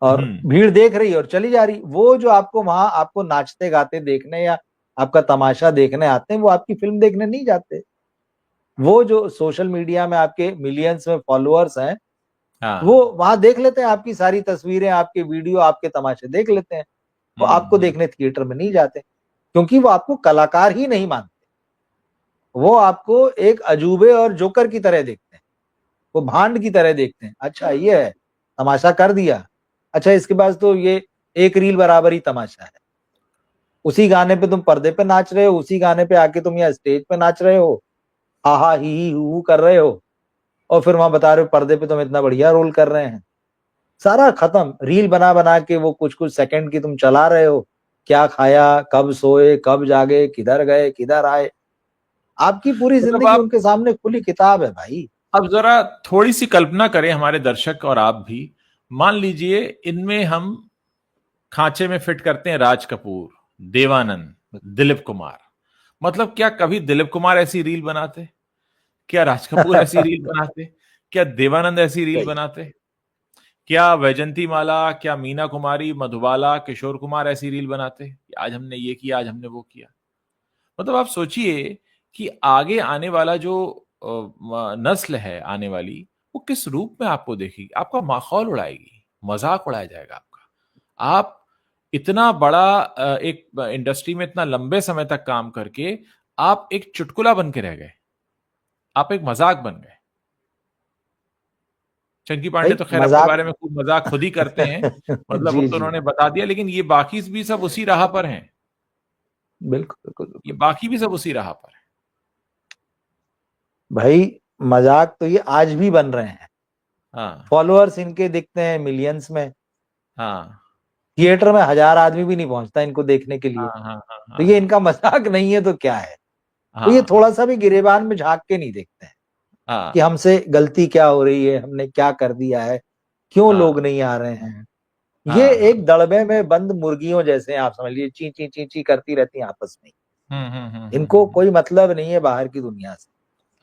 और भीड़ देख रही है और चली जा रही। वो जो आपको वहां आपको नाचते गाते देखने या आपका तमाशा देखने आते हैं, वो आपकी फिल्म देखने नहीं जाते। वो जो सोशल मीडिया में आपके मिलियंस में फॉलोअर्स हैं, वो वहां देख लेते हैं आपकी सारी तस्वीरें, आपके वीडियो, आपके तमाशे देख लेते हैं। वो आपको देखने थिएटर में नहीं जाते, क्योंकि वो आपको कलाकार ही नहीं मानते। वो आपको एक अजूबे और जोकर की तरह देखते हैं, वो भांड की तरह देखते हैं। अच्छा ये है, तमाशा कर दिया, अच्छा इसके पास तो ये एक रील बराबर ही तमाशा है। उसी गाने पे तुम पर्दे पे नाच रहे हो, उसी गाने पे आके तुम यहाँ स्टेज पे नाच रहे हो, आहा ही हू कर रहे हो, और फिर वहां बता रहे हो पर्दे पे तुम इतना बढ़िया रोल कर रहे हैं। सारा खत्म। रील बना बना के वो कुछ कुछ सेकंड की तुम चला रहे हो, क्या खाया, कब सोए, कब जागे, किधर गए, किधर आए। आपकी पूरी
मतलब
जिंदगी उनके सामने खुली किताब है भाई।
अब जरा थोड़ी सी कल्पना करें, हमारे दर्शक और आप भी, मान लीजिए इनमें हम खांचे में फिट करते हैं राज कपूर, देवानंद, दिलीप कुमार। मतलब क्या कभी दिलीप कुमार ऐसी रील बनाते? क्या राज कपूर ऐसी रील बनाते? क्या देवानंद ऐसी रील बनाते? क्या वैजंती माला, क्या मीना कुमारी, मधुबाला, किशोर कुमार ऐसी रील बनाते? आज हमने ये किया, आज हमने वो किया। मतलब आप सोचिए कि आगे आने वाला जो नस्ल है आने वाली, वो किस रूप में आपको देखेगी। आपका माहौल उड़ाएगी, मजाक उड़ाया जाएगा आपका। आप इतना बड़ा एक इंडस्ट्री में इतना लंबे समय तक काम करके आप एक चुटकुला बन के रह गए, आप एक मजाक बन गए। चंकी पांडे तो खैर अपने बारे में खूब मजाक खुद ही करते हैं, मतलब वो तो उन्होंने बता दिया, लेकिन ये बाकी भी सब उसी राह पर हैं।
बिल्कुल बिल्कुल,
ये बाकी भी सब उसी राह पर है
भाई। मजाक तो ये आज भी बन रहे हैं।
हाँ,
फॉलोअर्स इनके दिखते हैं मिलियंस में।
हाँ,
थिएटर में 1000 आदमी भी नहीं पहुंचता इनको देखने के लिए।
हाँ, हाँ, हाँ,
तो
हाँ,
ये इनका मजाक नहीं है तो क्या है। तो ये
हाँ,
थोड़ा सा भी गिरेबान में झांक के नहीं देखते हैं कि
हाँ,
हमसे गलती क्या हो रही है, हमने क्या कर दिया है, क्यों लोग
हाँ,
नहीं आ रहे हैं। ये
हाँ,
एक दड़बे में बंद मुर्गियों जैसे हैं, आप समझ लीजिए, ची ची ची ची करती रहती हैं आपस में। इनको कोई मतलब नहीं है बाहर की दुनिया से।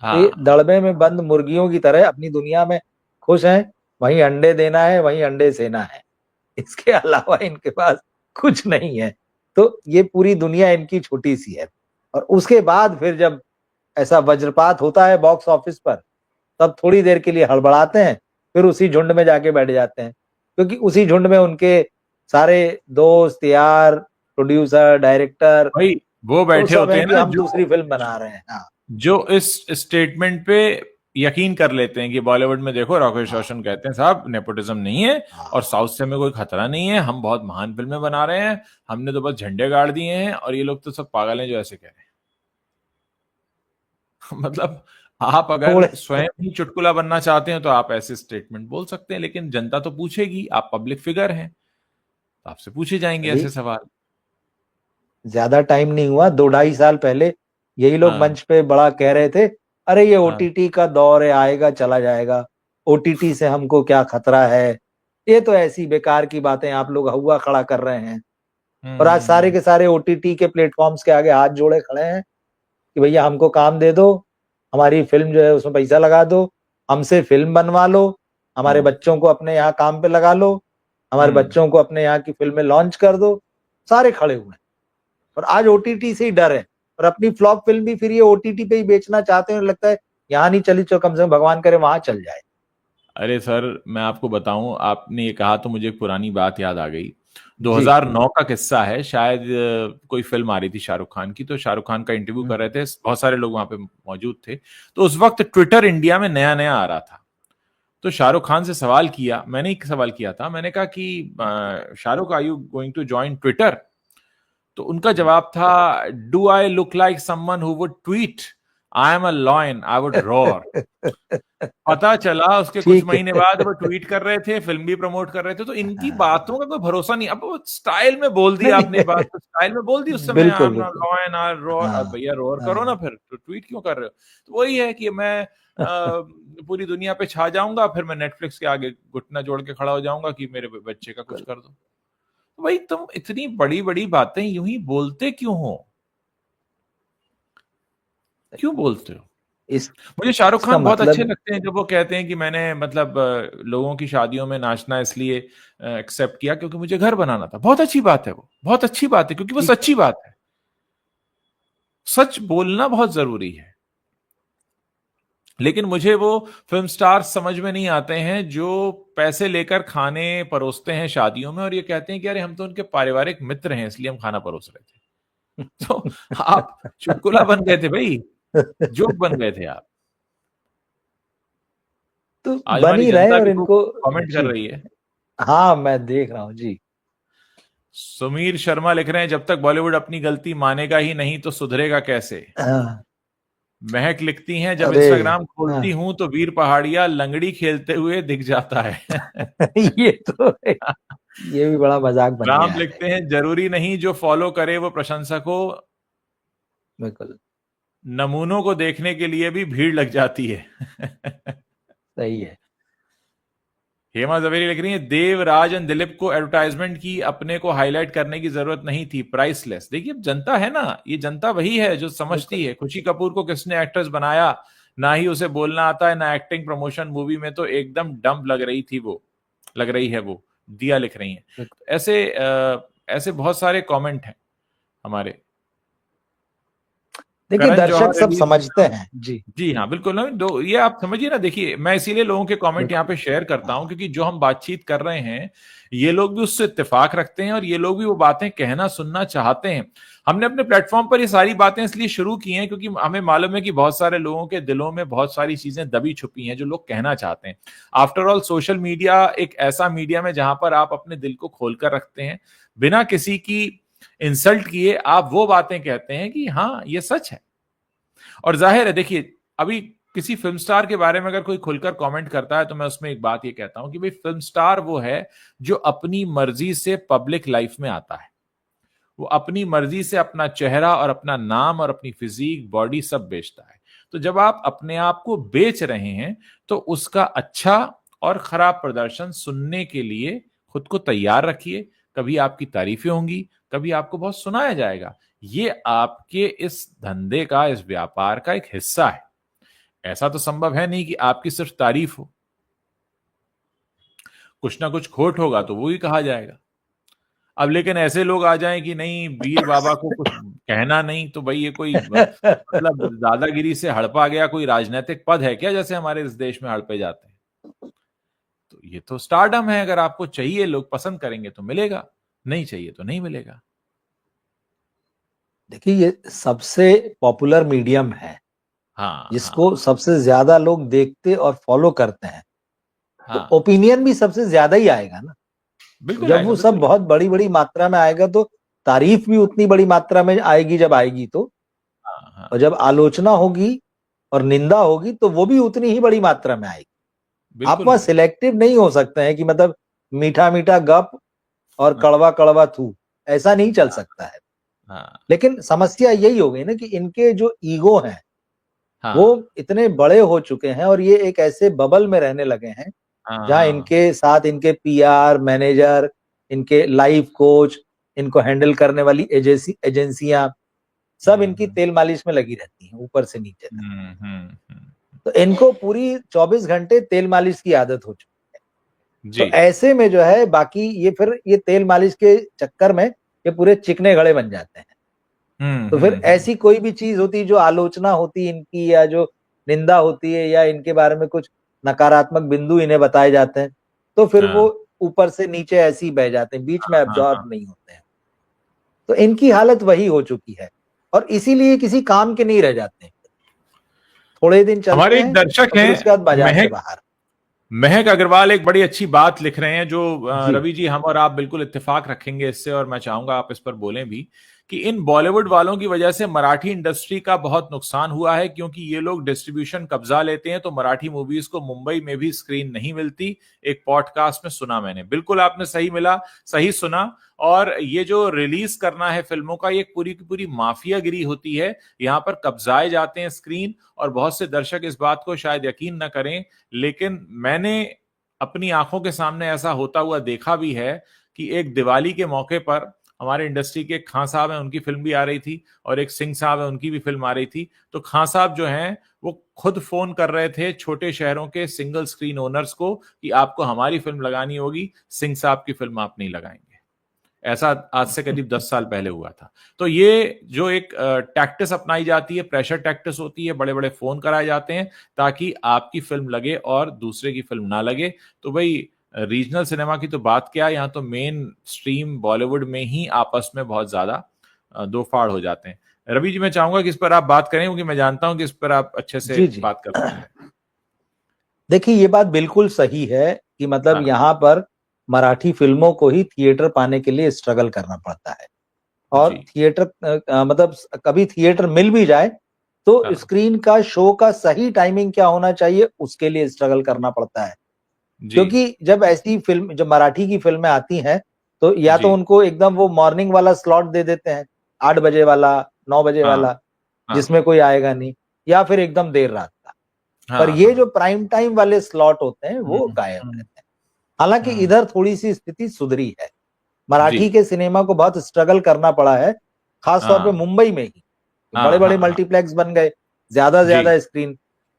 तो ये
हाँ,
दड़बे में बंद मुर्गियों की तरह अपनी दुनिया में खुश हैं। वहीं अंडे देना है, वहीं अंडे सेना है, इसके अलावा इनके पास कुछ नहीं है। तो ये पूरी दुनिया इनकी छोटी सी है। और उसके बाद फिर जब ऐसा वज्रपात होता है बॉक्स ऑफिस पर, तब थोड़ी देर के लिए हड़बड़ाते हैं, फिर उसी झुंड में जाके बैठ जाते हैं, क्योंकि उसी झुंड में उनके सारे दोस्त यार, प्रोड्यूसर, डायरेक्टर,
भाई वो
तो
बैठे
सब
होते
हैं
हैं
कि
ना
हम दूसरी फिल्म बना रहे हैं। हाँ,
जो इस स्टेटमेंट पे यकीन कर लेते हैं कि बॉलीवुड में देखो राकेश
हाँ,
रोशन कहते हैं साहब नेपोटिज्म नहीं है और
हाँ।
साउथ से हमें कोई खतरा नहीं है, हम बहुत महान फिल्में बना रहे हैं, हमने तो बस झंडे गाड़ दिए हैं और ये लोग तो सब पागल हैं जो ऐसे कह रहे हैं। मतलब आप अगर
थोड़े
स्वयं ही चुटकुला बनना चाहते हैं तो आप ऐसे स्टेटमेंट बोल सकते हैं, लेकिन जनता तो पूछेगी, आप पब्लिक फिगर हैं, तो आपसे पूछे जाएंगे
भाई,
ऐसे सवाल।
ज्यादा टाइम नहीं हुआ, 2-2.5 साल पहले यही लोग
हाँ,
मंच पे बड़ा कह रहे थे, अरे ये
हाँ,
ओटीटी का दौर है, आएगा चला जाएगा, ओटीटी से हमको क्या खतरा है, ये तो ऐसी बेकार की बातें आप लोग हुआ खड़ा कर रहे हैं। और आज सारे के सारे ओटीटी के प्लेटफॉर्म्स के आगे हाथ जोड़े खड़े हैं कि भैया हमको काम दे दो, हमारी फिल्म जो है उसमें पैसा लगा दो, हमसे फिल्म बनवा लो, हमारे बच्चों को अपने यहाँ काम पे लगा लो, हमारे बच्चों को अपने यहाँ की फिल्में लॉन्च कर दो। सारे खड़े हुए हैं, और आज ओटीटी से ही डर है। और अपनी फ्लॉप फिल्म भी फिर ये ओटीटी पे ही बेचना चाहते हैं, लगता है यहाँ नहीं चली तो कम से कम भगवान करे वहां चल जाए।
अरे सर मैं आपको बताऊं, आपने ये कहा तो मुझे एक पुरानी बात याद आ गई।
जी
2009 का किस्सा है शायद, कोई फिल्म आ रही थी शाहरुख खान की, तो शाहरुख खान का इंटरव्यू कर रहे थे, बहुत सारे लोग वहां पे मौजूद थे। तो उस वक्त ट्विटर इंडिया में नया नया आ रहा था। तो शाहरुख खान से सवाल किया, मैंने एक सवाल किया था, मैंने कहा कि Shah Rukh are you going to join Twitter? तो उनका जवाब था, do I look like someone who would tweet I am a lion, I would roar. पता चला उसके कुछ
ठीक
महीने
है।
बाद वो ट्वीट कर रहे थे, फिल्म भी प्रमोट कर रहे थे। तो इनकी बातों का कोई भरोसा नहीं। अब वो स्टाइल में बोल दी
नहीं
आपने
नहीं,
बात, तो स्टाइल में बोल दी उस समय, आई
बिल्कुल
एम
बिल्कुल।
लॉयन, आई रोर। अब
हाँ
भैया रोर करो ना,
हाँ।
फिर तो ट्वीट क्यों कर रहे हो? तो वही है कि मैं पूरी दुनिया पे छा जाऊंगा, फिर मैं नेटफ्लिक्स के आगे घुटना जोड़ के खड़ा हो जाऊंगा कि मेरे बच्चे का कुछ कर दो। तो भाई तुम इतनी बड़ी बड़ी बातें यूं ही बोलते क्यों हो? क्यों बोलते हो?
इस
मुझे शाहरुख
इसका
खान बहुत अच्छे
मतलब
लगते हैं जब वो कहते हैं कि मैंने मतलब लोगों की शादियों में नाचना इसलिए एक्सेप्ट किया क्योंकि मुझे घर बनाना था। बहुत अच्छी बात है, वो बहुत अच्छी बात है, क्योंकि वो
ठीक है।
सच्ची बात है। सच बोलना बहुत जरूरी है। लेकिन मुझे वो फिल्म स्टार्स समझ में नहीं आते हैं जो पैसे लेकर खाने परोसते हैं शादियों में और ये कहते हैं कि अरे हम तो उनके पारिवारिक मित्र हैं इसलिए हम खाना परोस रहे थे। तो आप चुटकुला बन गए थे भाई, जोक बन गए थे आप।
तो
आज
बन
हमारी
ही रहे
जनता
और
भी खूब
इनको।
कमेंट कर
जी
रही है।
हाँ, मैं देख रहा हूँ जी।
सुमीर शर्मा लिख रहे हैं, जब तक बॉलीवुड अपनी गलती मानेगा ही नहीं तो सुधरेगा कैसे।
हाँ,
महक लिखती हैं, जब
अरे
इंस्टाग्राम खोलती
हाँ।
हूं तो वीर पहाड़िया लंगड़ी खेलते हुए दिख जाता है।
ये तो ये भी बड़ा मजाक बन
राम
गया है।
लिखते हैं, जरूरी नहीं जो फॉलो करे वो प्रशंसक हो,
बिल्कुल
नमूनों को देखने के लिए भी भीड़ लग जाती है।
सही है।
हेमा जवेरी लिख रही है, देवराज एंड दिलीप को एडवर्टाइजमेंट की अपने को हाईलाइट करने की जरूरत नहीं थी, प्राइसलेस। देखिए अब जनता है ना, ये जनता वही है जो समझती
बिल्कुल
है। खुशी कपूर को किसने एक्ट्रेस बनाया, ना ही उसे बोलना आता है ना एक्टिंग। प्रमोशन मूवी में तो एकदम डंप लग रही थी वो, लग रही है वो। दिया लिख रही है।
बिल्कुल।
ऐसे ऐसे बहुत सारे कमेंट हैं हमारे।
देखिए
करण
दर्शक
जौहर
सब
रिलीज।
समझते हैं जी।
जी हाँ, बिल्कुल ना, दो ये आप समझिए ना। देखिए मैं इसीलिए लोगों के कमेंट यहाँ
बिल्कुल।
पे शेयर करता हूं,
हाँ
क्योंकि जो हम बातचीत कर रहे हैं ये लोग भी उससे इत्तेफाक रखते हैं और ये लोग भी वो बातें कहना सुनना चाहते हैं। हमने अपने प्लेटफॉर्म पर ये सारी बातें इसलिए शुरू की हैं क्योंकि हमें मालूम है कि बहुत सारे लोगों के दिलों में बहुत सारी चीजें दबी छुपी हैं जो लोग कहना चाहते हैं। आफ्टर ऑल सोशल मीडिया एक ऐसा मीडियम है जहां पर आप अपने दिल को खोलकर रखते हैं, बिना किसी की इंसल्ट किए आप वो बातें कहते हैं कि हाँ ये सच है। और जाहिर है, देखिए अभी किसी फिल्म स्टार के बारे में अगर कोई खुलकर कमेंट करता है तो मैं उसमें एक बात ये कहता हूं कि भाई फिल्म स्टार वो है जो अपनी मर्जी से पब्लिक लाइफ में आता है। वो अपनी मर्जी से अपना चेहरा और अपना नाम और अपनी फिजिक बॉडी सब बेचता है। तो जब आप अपने आप को बेच रहे हैं तो उसका अच्छा और खराब प्रदर्शन सुनने के लिए खुद को तैयार रखिए। कभी आपकी तारीफें होंगी, कभी आपको बहुत सुनाया जाएगा। ये आपके इस धंधे का, इस व्यापार का एक हिस्सा है। ऐसा तो संभव है नहीं कि आपकी सिर्फ तारीफ हो, कुछ ना कुछ खोट होगा तो वो ही कहा जाएगा। अब लेकिन ऐसे लोग आ जाएं कि नहीं वीर बाबा को कुछ कहना नहीं, तो भाई ये कोई मतलब दादागिरी से हड़पा गया कोई राजनीतिक पद है क्या, जैसे हमारे इस देश में हड़पे जाते हैं? तो ये तो स्टारडम है। अगर आपको चाहिए, लोग पसंद करेंगे तो मिलेगा, नहीं चाहिए तो नहीं मिलेगा।
देखिए ये सबसे पॉपुलर मीडियम है
हाँ
जिसको
हाँ,
सबसे ज्यादा लोग देखते और फॉलो करते हैं। तो
हाँ
ओपिनियन भी सबसे ज्यादा ही आएगा ना। तो
बिल्कुल
जब
आएगा,
वो सब
बिल्कुल
बहुत बड़ी बड़ी मात्रा में आएगा तो तारीफ भी उतनी बड़ी मात्रा में आएगी जब आएगी तो।
हाँ हाँ,
और जब आलोचना होगी और निंदा होगी तो वो भी उतनी ही बड़ी मात्रा में आएगी। आप
बिल्कुल
वहां
होगा।
सिलेक्टिव नहीं हो सकते हैं कि मतलब मीठा मीठा गप और
हाँ
कड़वा कड़वा थू, ऐसा नहीं चल सकता है।
हाँ
लेकिन समस्या यही हो गई ना कि इनके जो ईगो हैं वो
हाँ
इतने बड़े हो चुके हैं और ये एक ऐसे बबल में रहने लगे हैं
हाँ
जहां
हाँ,
इनके साथ इनके पीआर मैनेजर, इनके लाइफ कोच, इनको हैंडल करने वाली एजेंसियां सब इनकी
हम्म
तेल मालिश में लगी रहती हैं ऊपर से नीचे तक।
हम्म।
तो इनको पूरी 24 घंटे तेल मालिश की आदत हो चुकी है।
जी।
तो ऐसे में जो है बाकी ये फिर ये तेल मालिश के चक्कर में ये पूरे चिकने घड़े बन जाते हैं। तो फिर
हम्म।
ऐसी कोई भी चीज होती जो आलोचना होती इनकी या जो निंदा होती है या इनके बारे में कुछ नकारात्मक बिंदु इन्हें बताए जाते हैं तो फिर वो
हाँ
ऊपर से नीचे ऐसे ही बह जाते हैं, बीच में
हाँ हाँ।
एब्जॉर्ब नहीं होते हैं। तो इनकी हालत वही हो चुकी है और इसीलिए किसी काम के नहीं रह जाते हैं। थोड़े दिन चलते
हमारे एक
हैं
दर्शक
और फिर
हैं,
उसके बाद बाजार से
महक
बाहर।
महक अग्रवाल, एक बड़ी अच्छी बात लिख रहे हैं जो
जी
रवि जी हम और आप बिल्कुल इत्तेफाक रखेंगे इससे, और मैं चाहूंगा आप इस पर बोलें भी कि इन बॉलीवुड वालों की वजह से मराठी इंडस्ट्री का बहुत नुकसान हुआ है, क्योंकि ये लोग डिस्ट्रीब्यूशन कब्जा लेते हैं तो मराठी मूवीज को मुंबई में भी स्क्रीन नहीं मिलती। एक पॉडकास्ट में सुना मैंने, बिल्कुल आपने सही सुना। और ये जो रिलीज करना है फिल्मों का, ये पूरी की पूरी माफियागिरी होती है, यहाँ पर कब्जाए जाते हैं स्क्रीन। और बहुत से दर्शक इस बात को शायद यकीन न करें, लेकिन मैंने अपनी आंखों के सामने ऐसा होता हुआ देखा भी है कि एक दिवाली के मौके पर हमारे इंडस्ट्री के खान साहब हैं, उनकी फिल्म भी आ रही थी, और एक सिंह साहब है, उनकी भी फिल्म आ रही थी। तो खान साहब जो हैं वो खुद फोन कर रहे थे छोटे शहरों के सिंगल स्क्रीन ओनर्स को कि आपको हमारी फिल्म लगानी होगी, सिंह साहब की फिल्म आप नहीं लगाएंगे। ऐसा आज से करीब 10 साल पहले हुआ था। तो ये जो एक टैक्टिस अपनाई जाती है, प्रेशर टैक्टिस होती है, बड़े बड़े फोन कराए जाते हैं ताकि आपकी फिल्म लगे और दूसरे की फिल्म ना लगे। तो भाई रीजनल सिनेमा की तो बात क्या, यहाँ तो मेन स्ट्रीम बॉलीवुड में ही आपस में बहुत ज्यादा दो फाड़ हो जाते हैं। रवि जी, मैं चाहूंगा कि इस पर आप बात करें, क्योंकि मैं जानता हूं कि इस पर आप अच्छे से
जी जी
बात कर सकते हैं।
देखिए, ये बात बिल्कुल सही है कि मतलब
हाँ
यहाँ पर मराठी फिल्मों को ही थिएटर पाने के लिए स्ट्रगल करना पड़ता है। और
जी।
थिएटर मतलब कभी थिएटर मिल भी जाए तो
हाँ
स्क्रीन का शो का सही टाइमिंग क्या होना चाहिए उसके लिए स्ट्रगल करना पड़ता है।
जी
क्योंकि जब ऐसी फिल्म, जब मराठी की फिल्में आती हैं तो या
जी।
तो उनको एकदम वो मॉर्निंग वाला स्लॉट दे देते हैं, 8 बजे वाला, 9 बजे
हाँ
वाला,
हाँ
जिसमें कोई आएगा नहीं, या फिर एकदम देर रात का। पर
हाँ
ये
हाँ।
जो प्राइम टाइम वाले स्लॉट होते हैं वो
हम्म
गायब
हम्म
रहते हैं। हालांकि
हम्म।
इधर थोड़ी सी स्थिति सुधरी है,
जी।
मराठी के सिनेमा को बहुत स्ट्रगल करना पड़ा है, खास तौर पे
हाँ
मुंबई में ही। बड़े
हाँ
बड़े
हाँ हाँ।
मल्टीप्लेक्स बन गए, ज्यादा
जी
ज्यादा स्क्रीन।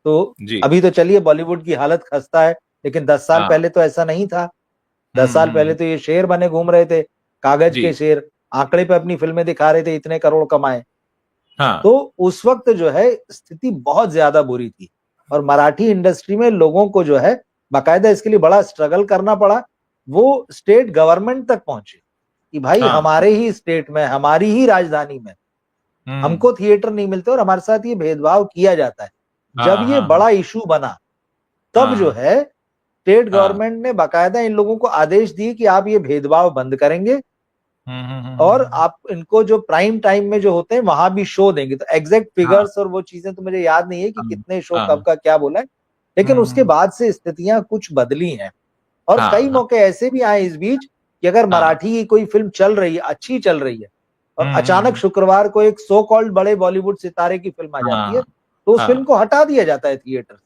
तो
जी।
अभी तो चलिए बॉलीवुड की हालत खस्ता है, लेकिन 10 साल
हाँ।
पहले तो ऐसा नहीं था। 10 साल पहले
हम्म।
तो ये शेर बने घूम रहे थे, कागज
जी।
के शेर, आंकड़े पे अपनी फिल्में दिखा रहे थे, इतने करोड़ कमाए।
हाँ
तो उस वक्त जो है स्थिति बहुत ज्यादा बुरी थी, और मराठी इंडस्ट्री में लोगों को जो है बाकायदा इसके लिए बड़ा स्ट्रगल करना पड़ा। वो स्टेट गवर्नमेंट तक पहुंचे कि भाई
हाँ।
हमारे ही स्टेट में, हमारी ही राजधानी में
हम्म।
हमको थिएटर नहीं मिलते और हमारे साथ ये भेदभाव किया जाता है। जब
हाँ
ये
हाँ हाँ
बड़ा इशू बना तब जो
हाँ
है स्टेट
हाँ।
गवर्नमेंट ने बाकायदा इन लोगों को आदेश दिए कि आप ये भेदभाव बंद करेंगे, और
हम्म।
आप इनको जो प्राइम टाइम में जो होते हैं वहां भी शो देंगे। तो एग्जैक्ट
हाँ
फिगर्स और वो चीजें तो मुझे याद नहीं है कि
हाँ
कितने शो कब
हाँ।
का क्या बोला है, लेकिन उसके
हम्म।
बाद से स्थितियां कुछ बदली हैं। और
हाँ
कई
हाँ
मौके ऐसे भी आए इस बीच कि अगर
हाँ।
मराठी की कोई फिल्म चल रही है, अच्छी चल रही है, और अचानक
हम्म।
शुक्रवार को एक सो कॉल्ड बड़े बॉलीवुड सितारे की फिल्म आ जाती है,
हाँ
तो उस फिल्म
हाँ।
को हटा दिया जाता है थिएटर से।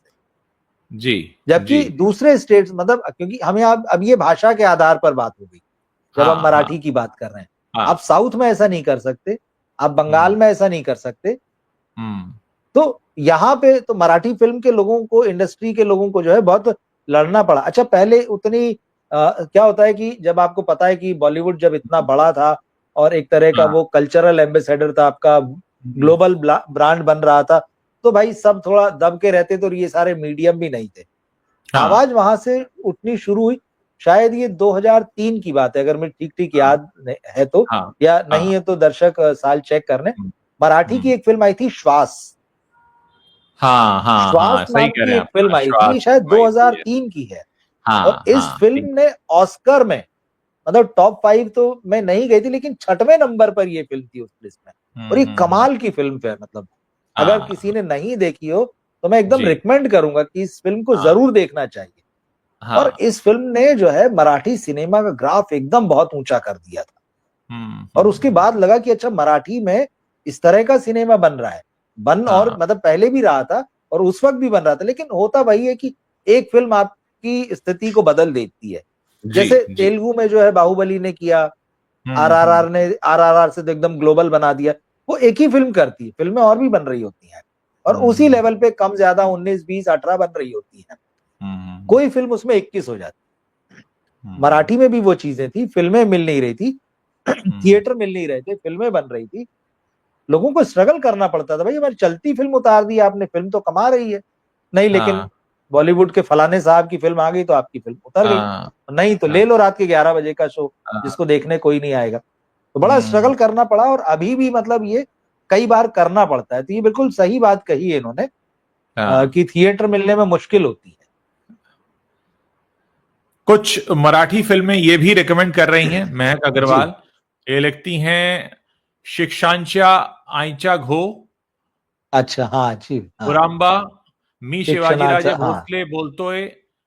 जी जी।
जबकि दूसरे स्टेट्स, मतलब क्योंकि हमें अब ये भाषा के आधार पर बात हो गई, जब हम
हाँ हाँ
मराठी की बात कर रहे हैं। आप
हाँ।
साउथ में ऐसा नहीं कर सकते, आप बंगाल
हम्म
में ऐसा नहीं कर सकते।
हम्म।
तो यहाँ पे तो मराठी फिल्म के लोगों को, इंडस्ट्री के लोगों को जो है बहुत लड़ना पड़ा। अच्छा, पहले उतनी क्या होता है कि जब आपको पता है कि बॉलीवुड जब इतना बड़ा था और एक तरह का
हाँ।
वो कल्चरल एम्बेसडर था, आपका
हम्म।
ग्लोबल ब्रांड बन रहा था, तो भाई सब थोड़ा दब के रहते थे, और ये सारे मीडियम भी नहीं थे।
हाँ
आवाज वहां से उठनी शुरू हुई, शायद ये 2003 की बात है, अगर मैं ठीक ठीक
हाँ
याद है तो,
हाँ
या नहीं
हाँ।
है तो दर्शक साल चेक कर लें।
हम्म
मराठी की एक फिल्म आई थी श्वास।
हाँ हाँ
श्वास
हाँ, सही
नाम
कह
की
रहे हैं
एक
आप।
फिल्म आई थी, ये
श्वास
शायद
भाई थी है।
2003 की है। और
हाँ
इस
हाँ
फिल्म
ठीक।
ने ऑस्कर में, मतलब टॉप 5 तो मैं नहीं गई थी, लेकिन 6वें नंबर पर ये फिल्म थी उस लिस्ट में। और ये
हम्म।
कमाल की फिल्म है, मतलब अगर किसी
हाँ
ने नहीं देखी हो तो मैं एकदम
जी।
रिकमेंड करूंगा कि इस फिल्म को
हाँ
जरूर देखना चाहिए। और
हाँ।
इस फिल्म ने जो है मराठी सिनेमा का ग्राफ एकदम बहुत ऊंचा कर दिया था। और उसके
हम्म।
बाद लगा कि अच्छा, मराठी में इस तरह का सिनेमा बन रहा है। और
हाँ
मतलब पहले भी रहा था और उस वक्त भी बन रहा था, लेकिन होता वही है कि एक फिल्म आपकी स्थिति को बदल देती है।
जी
जैसे
जी।
तेलुगु में जो है बाहुबली ने किया,
हम्म।
आरआरआर ने, आरआरआर से तो एकदम ग्लोबल बना दिया। वो एक ही फिल्म करती है, फिल्में और भी बन रही होती हैं, और उसी
हम्म।
लेवल पे कम ज्यादा 19, 20, 18 बन रही होती हैं।
हम्म।
कोई फिल्म उसमें 21 हो जाती।
हम्म।
मराठी में भी वो चीजें थी, फिल्में मिल नहीं रही थी,
हम्म।
थिएटर मिल नहीं रहे थे, फिल्में बन रही थी। लोगों को स्ट्रगल करना पड़ता था, भाई हमारी चलती फिल्म उतार दी आपने, फिल्म तो कमा रही है। नहीं, लेकिन
हाँ
बॉलीवुड के फलाने साहब की फिल्म आ गई तो आपकी फिल्म उतर गई।
हाँ
नहीं तो
हाँ
ले लो रात के 11 बजे का शो,
हाँ।
जिसको देखने कोई नहीं आएगा। तो बड़ा
हम्म।
स्ट्रगल करना पड़ा, और अभी भी मतलब ये कई बार करना पड़ता है। तो ये बिल्कुल सही बात कही है इन्होंने,
हाँ।
कि थिएटर मिलने में मुश्किल होती है।
कुछ मराठी फिल्में ये भी रिकमेंड कर रही हैं महक
जी।
अग्रवाल। ये लिखती हैं शिक्षांच्या आईच्या घो,
अच्छा, हाँ अच्छी, हाँ
गुरांबा, मी शिवाजीराजे
शिक्षणाचा, हाँ
भोसले बोलतोय,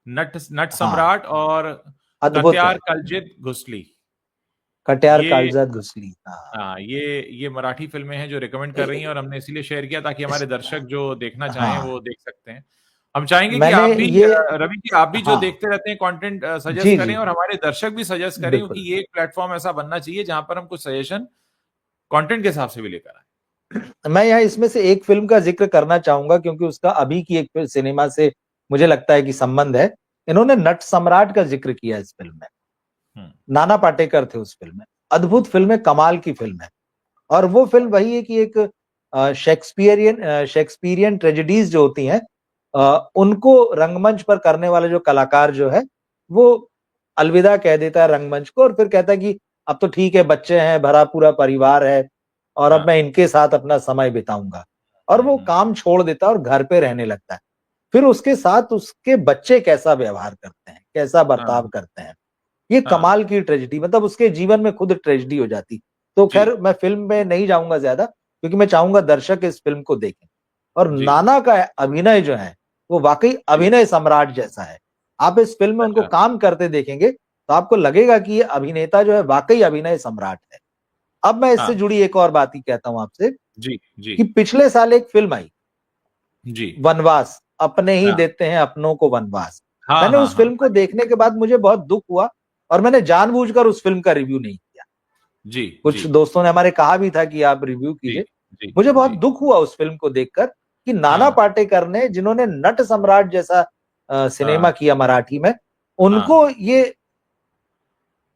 नट नट
हाँ
सम्राट और
अद्भुत
कत्यार
है।
कलजित घुसली।
कट्यार
ये
कालजात घुसली, हाँ
हाँ, ये मराठी फिल्में हैं जो रिकमेंड कर रही हैं, और हमने इसीलिए शेयर किया ताकि हमारे दर्शक जो देखना चाहें
हाँ
वो देख सकते हैं। हम चाहेंगे कि
मैंने
आप भी
ये,
रवि जी, आप भी जो
हाँ
देखते रहते हैं कंटेंट सजेस्ट
जी
करें,
जी
और हमारे दर्शक भी सजेस्ट करें, क्योंकि
बिल्कुल।
ये एक प्लेटफॉर्म ऐसा बनना चाहिए जहां पर हम कुछ सजेशन कंटेंट के हिसाब से भी लेकर आए।
मैं यहाँ इसमें से एक फिल्म का जिक्र करना चाहूंगा क्योंकि उसका अभी की एक सिनेमा से मुझे लगता है कि संबंध है। इन्होंने नट सम्राट का जिक्र किया इस फिल्म में।
हम्म,
नाना पाटेकर थे उस फिल्म में। अद्भुत फिल्म है, कमाल की फिल्म है। और वो फिल्म वही है कि एक शेक्सपियरियन ट्रेजेडीज जो होती हैं, उनको रंगमंच पर करने वाला जो कलाकार जो है, वो अलविदा कह देता है रंगमंच को, और फिर कहता है कि अब तो ठीक है, बच्चे हैं, भरा पूरा परिवार है, और अब
हाँ,
मैं इनके साथ अपना समय बिताऊंगा। और वो काम छोड़ देता है और घर पे रहने लगता है। फिर उसके साथ उसके बच्चे कैसा व्यवहार करते हैं, कैसा बर्ताव
हाँ,
करते हैं, ये
हाँ,
कमाल की ट्रेजेडी, मतलब उसके जीवन में खुद ट्रेजेडी हो जाती। तो
जी,
खैर मैं फिल्म में नहीं जाऊंगा ज्यादा, क्योंकि मैं चाहूंगा दर्शक इस फिल्म को देखें। और
जी,
नाना का अभिनय जो है, वो वाकई
जी,
अभिनय सम्राट जैसा है। आप इस फिल्म में उनको
अच्छा,
काम करते देखेंगे तो आपको लगेगा कि ये अभिनेता जो है वाकई अभिनय सम्राट है। अब मैं इससे
हाँ,
जुड़ी एक और बात ही कहता हूं आपसे,
जी, जी,
कि पिछले साल एक फिल्म आई,
जी,
वनवास, अपने ही
हाँ,
देते हैं अपनों को वनवास।
हाँ,
मैंने
हाँ,
उस
हाँ,
फिल्म को देखने के बाद मुझे बहुत दुख हुआ, और मैंने जानबूझकर उस फिल्म का रिव्यू नहीं किया।
जी, जी,
कुछ दोस्तों ने हमारे कहा भी था कि आप रिव्यू
जी,
कीजिए।
जी,
मुझे बहुत
जी,
दुख हुआ उस फिल्म को देखकर, कि नाना
हाँ,
पाटेकर ने, जिन्होंने नट सम्राट जैसा सिनेमा
हाँ,
किया मराठी में,
हाँ,
उनको ये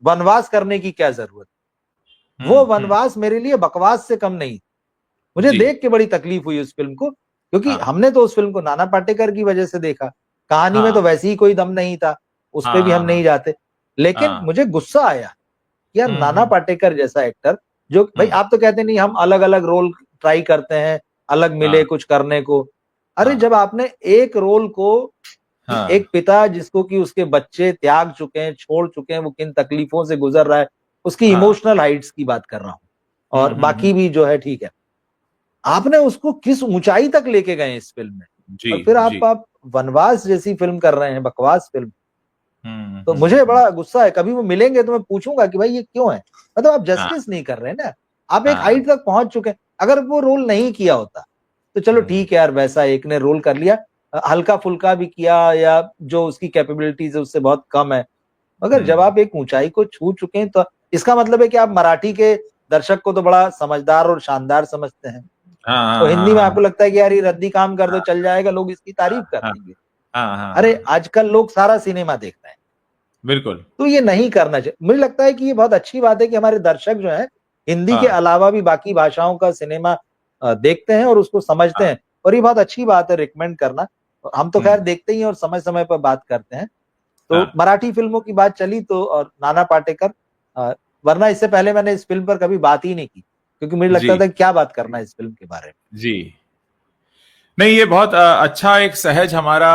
वनवास करने की क्या जरूरत। वो वनवास मेरे लिए बकवास से कम नहीं। मुझे
जी,
देख के बड़ी तकलीफ हुई उस फिल्म को, क्योंकि
हाँ,
हमने तो उस फिल्म को नाना पाटेकर की वजह से देखा। कहानी में
हाँ,
तो वैसे ही कोई दम नहीं था, उस पे
हाँ,
भी हम
हाँ, हाँ,
नहीं जाते। लेकिन
हाँ,
मुझे गुस्सा आया, यार
हुँ,
नाना
हुँ,
पाटेकर जैसा एक्टर, जो भाई
हुँ,
आप तो कहते नहीं हम अलग अलग रोल ट्राई करते हैं, अलग
हाँ,
मिले कुछ करने को। अरे
हाँ,
जब आपने एक रोल को, कि
हाँ,
एक पिता जिसको कि उसके बच्चे त्याग चुके हैं, छोड़ चुके हैं, वो किन तकलीफों से गुजर रहा है, उसकी
हाँ,
इमोशनल हाइट्स की बात कर रहा हूं,
हुँ,
और
हुँ, हुँ,
बाकी भी जो है ठीक है, आपने उसको किस ऊंचाई तक लेके गए इस फिल्म में।
जी,
और फिर
जी,
आप वनवास जैसी फिल्म कर रहे हैं, बकवास फिल्म।
हुँ,
तो
हुँ,
मुझे
हुँ,
बड़ा गुस्सा है। कभी वो मिलेंगे तो मैं पूछूंगा कि भाई ये क्यों है, मतलब आप
हाँ,
जस्टिस नहीं कर रहे हैं ना। आप एक
हाँ,
हाइट तक पहुंच चुके हैं। अगर वो रोल नहीं किया होता तो चलो
हुँ,
ठीक है यार, वैसा एक ने रोल कर लिया, हल्का फुल्का भी किया, या जो उसकी कैपेबिलिटीज है उससे बहुत कम है। मगर जब
हुँ,
आप एक ऊंचाई को छू चुके हैं, तो इसका मतलब है कि आप मराठी के दर्शक को तो बड़ा समझदार और शानदार समझते हैं।
हाँ,
तो
हाँ, हाँ,
हिंदी में
हाँ,
आपको लगता है कि यार ये रद्दी काम कर दो,
हाँ,
चल जाएगा, लोग इसकी
हाँ,
तारीफ कर
हाँ,
देंगे।
हाँ, हाँ,
अरे
हाँ,
आजकल लोग सारा सिनेमा देख रहे हैं।
बिल्कुल,
तो ये नहीं करना चाहिए। मुझे लगता है कि ये बहुत अच्छी बात है कि हमारे दर्शक जो हैं, हिंदी के
हाँ,
अलावा भी बाकी भाषाओं का सिनेमा देखते हैं और उसको समझते
हाँ,
हैं, और ये बहुत अच्छी बात है रिकमेंड करना। हम तो खैर
हुँ,
देखते ही हैं और समय समय पर बात करते हैं। तो
हाँ,
मराठी फिल्मों की बात चली तो, और नाना पाटेकर, अ, वरना इससे पहले मैंने इस फिल्म पर कभी बात ही नहीं की, क्योंकि मुझे लगता
जी,
था कि क्या बात करना है इस फिल्म के बारे में।
जी। नहीं, ये बहुत अच्छा एक सहज हमारा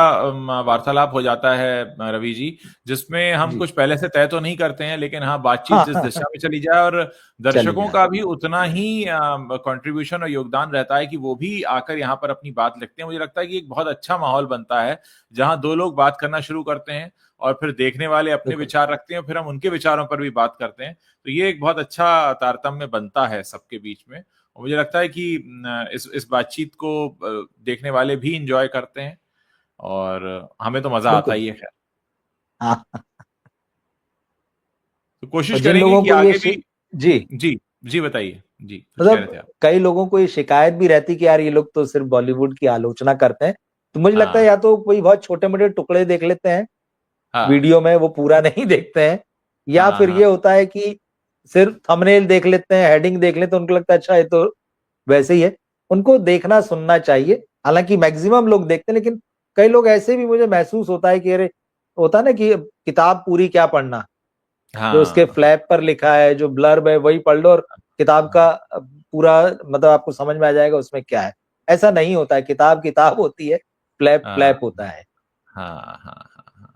वार्तालाप हो जाता है रवि जी, जिसमें हम
जी
कुछ पहले से तय तो नहीं करते हैं, लेकिन हाँ, बातचीत
हाँ
जिस
हाँ
दिशा में चली जाए, और
चली
दर्शकों
जाए।
का भी उतना ही कंट्रीब्यूशन और योगदान रहता है कि वो भी आकर यहाँ पर अपनी बात लिखते हैं। मुझे लगता है कि एक बहुत अच्छा माहौल बनता है, जहाँ दो लोग बात करना शुरू करते हैं, और फिर देखने वाले अपने
बिल्कुल
विचार रखते हैं, फिर हम उनके विचारों पर भी बात करते हैं। तो ये एक बहुत अच्छा तारतम्य बनता है सबके बीच में। और मुझे लगता है कि इस बातचीत को देखने वाले भी इंजॉय करते हैं, और हमें तो मजा आता
बिल्कुल।
ही है। खैर,
हाँ,
तो
और
कोशिश
जिन
करेंगे
लोगों
कि
को ये
आगे भी।
जी,
जी, जी बताइए, जी कुछ कह रहे थे
मतलब
आप।
कई लोगों को ये शिकायत भी रहती कि यार ये लोग तो सिर्फ बॉलीवुड की आलोचना करते हैं। तो मुझे लगता है
हाँ,
या तो कोई बहुत छोटे मोटे टुकड़े देख लेते हैं
हाँ,
वीडियो में, वो पूरा नहीं देखते हैं, या
हाँ,
फिर
हाँ,
ये होता है कि सिर्फ थंबनेल देख लेते हैं, हेडिंग देख लेते हैं, तो उनको लगता है अच्छा ये तो वैसे ही है। उनको देखना सुनना चाहिए, हालांकि मैक्सिमम लोग देखते हैं, लेकिन कई लोग ऐसे भी मुझे महसूस होता है कि अरे, होता है ना कि किताब पूरी क्या पढ़ना, जो उसके
हाँ,
फ्लैप पर लिखा है, जो ब्लर्ब है वही पढ़ लो, और किताब का पूरा मतलब आपको समझ में आ जाएगा उसमें क्या है। ऐसा नहीं होता है, किताब किताब होती है, फ्लैप
हाँ,
फ्लैप होता है।
हाँ, हाँ, हाँ, हाँ।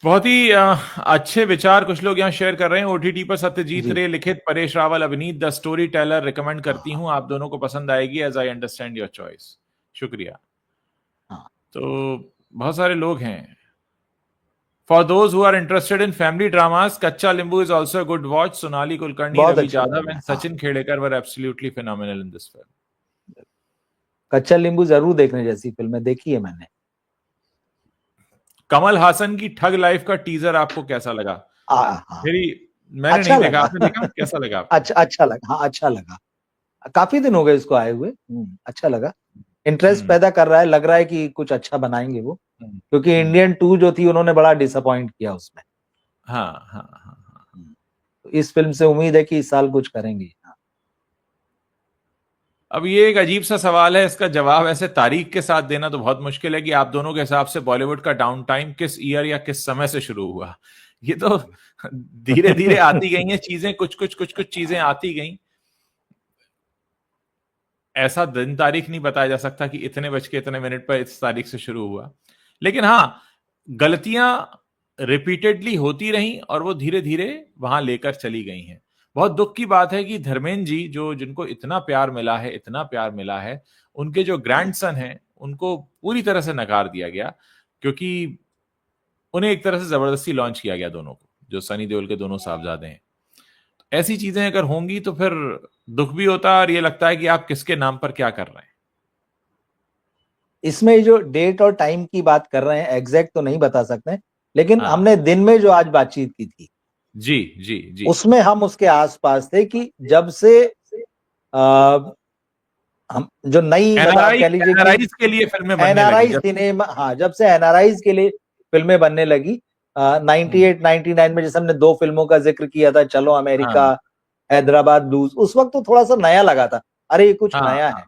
बहुत ही अच्छे विचार कुछ लोग यहाँ शेयर कर रहे हैं। ओटीटी पर सत्यजीत
जी
रे लिखित, परेश रावल अभिनीत द स्टोरी टेलर रिकमेंड करती
हाँ
हूँ, आप दोनों को पसंद आएगी, as I understand your choice. शुक्रिया।
हाँ,
तो बहुत सारे लोग हैं। For those who are interested in family dramas, Kaccha Limbu is also good watch. Sonali Kulkarni,
बहुत
रवि
अच्छी
जाधव
फिल्म है।
एंड
हाँ,
Sachin Khedekar were absolutely phenomenal in this film.
Kaccha Nimbu जरूर देखने जैसी फिल्म है, देखी है मैंने।
कमल हासन की ठग लाइफ का टीजर आपको कैसा लगा?
हाँ,
मेरी मैंने
अच्छा
नहीं देखा,
लगा।
आपने देखा? कैसा लगा आपको?
अच्छा लगा, हाँ अच्छा लगा। काफी दिन हो गए इसको आए हुए। अच्छा लगा। इंटरेस्ट
हम्म
पैदा कर रहा है, लग रहा है कि कुछ अच्छा बनाएंगे वो,
हम्म
क्योंकि
हम्म,
इंडियन 2 जो थी उन्होंने बड़ा डिसअपॉइंट किया उसमें।
हाँ हाँ हाँ हाँ।
तो इस फिल्म से उम्मीद है कि इस साल कुछ करेंगे। हाँ।
अब ये एक अजीब सा सवाल है, इसका जवाब ऐसे तारीख के साथ देना तो बहुत मुश्किल है कि आप दोनों के हिसाब से बॉलीवुड का डाउन टाइम किस ईयर या किस समय से शुरू हुआ। ये तो धीरे धीरे आती गई हैं चीजें, कुछ चीजें आती गई। ऐसा दिन तारीख नहीं बताया जा सकता कि इतने बज के इतने मिनट पर इस तारीख से शुरू हुआ। लेकिन हाँ, गलतियां रिपीटेडली होती रहीं और वो धीरे धीरे वहां लेकर चली गई हैं। बहुत दुख की बात है कि धर्मेंद्र जी, जो जिनको इतना प्यार मिला है, इतना प्यार मिला है, उनके जो ग्रैंडसन हैं उनको पूरी तरह से नकार दिया गया, क्योंकि उन्हें एक तरह से जबरदस्ती लॉन्च किया गया, दोनों को, जो सनी देओल के दोनों साहबजादे हैं। ऐसी चीजें अगर होंगी तो फिर दुख भी होता है और ये लगता है कि आप किसके नाम पर क्या कर रहे हैं।
इसमें जो डेट और टाइम की बात कर रहे हैं, एग्जैक्ट तो नहीं बता सकते, लेकिन
हाँ
हमने दिन में जो आज बातचीत की थी
जी जी जी।
उसमें हम उसके आसपास थे कि जब से आ, हम जो नई, मतलब आप
एनआरआई
कह लीजिए कि
एनआरआईज के लिए फिल्में बनने लगी
एनआरआई
जब।
सिनेमा, हाँ जब से एनआरआईज के लिए फिल्में बनने लगी, 98 99 में जैसे हमने 2 फिल्मों का जिक्र किया था, चलो अमेरिका,
हाँ
हैदराबाद ब्लूज, उस वक्त तो थोड़ा सा नया लगा था, अरे ये कुछ
हाँ
नया
हाँ
है।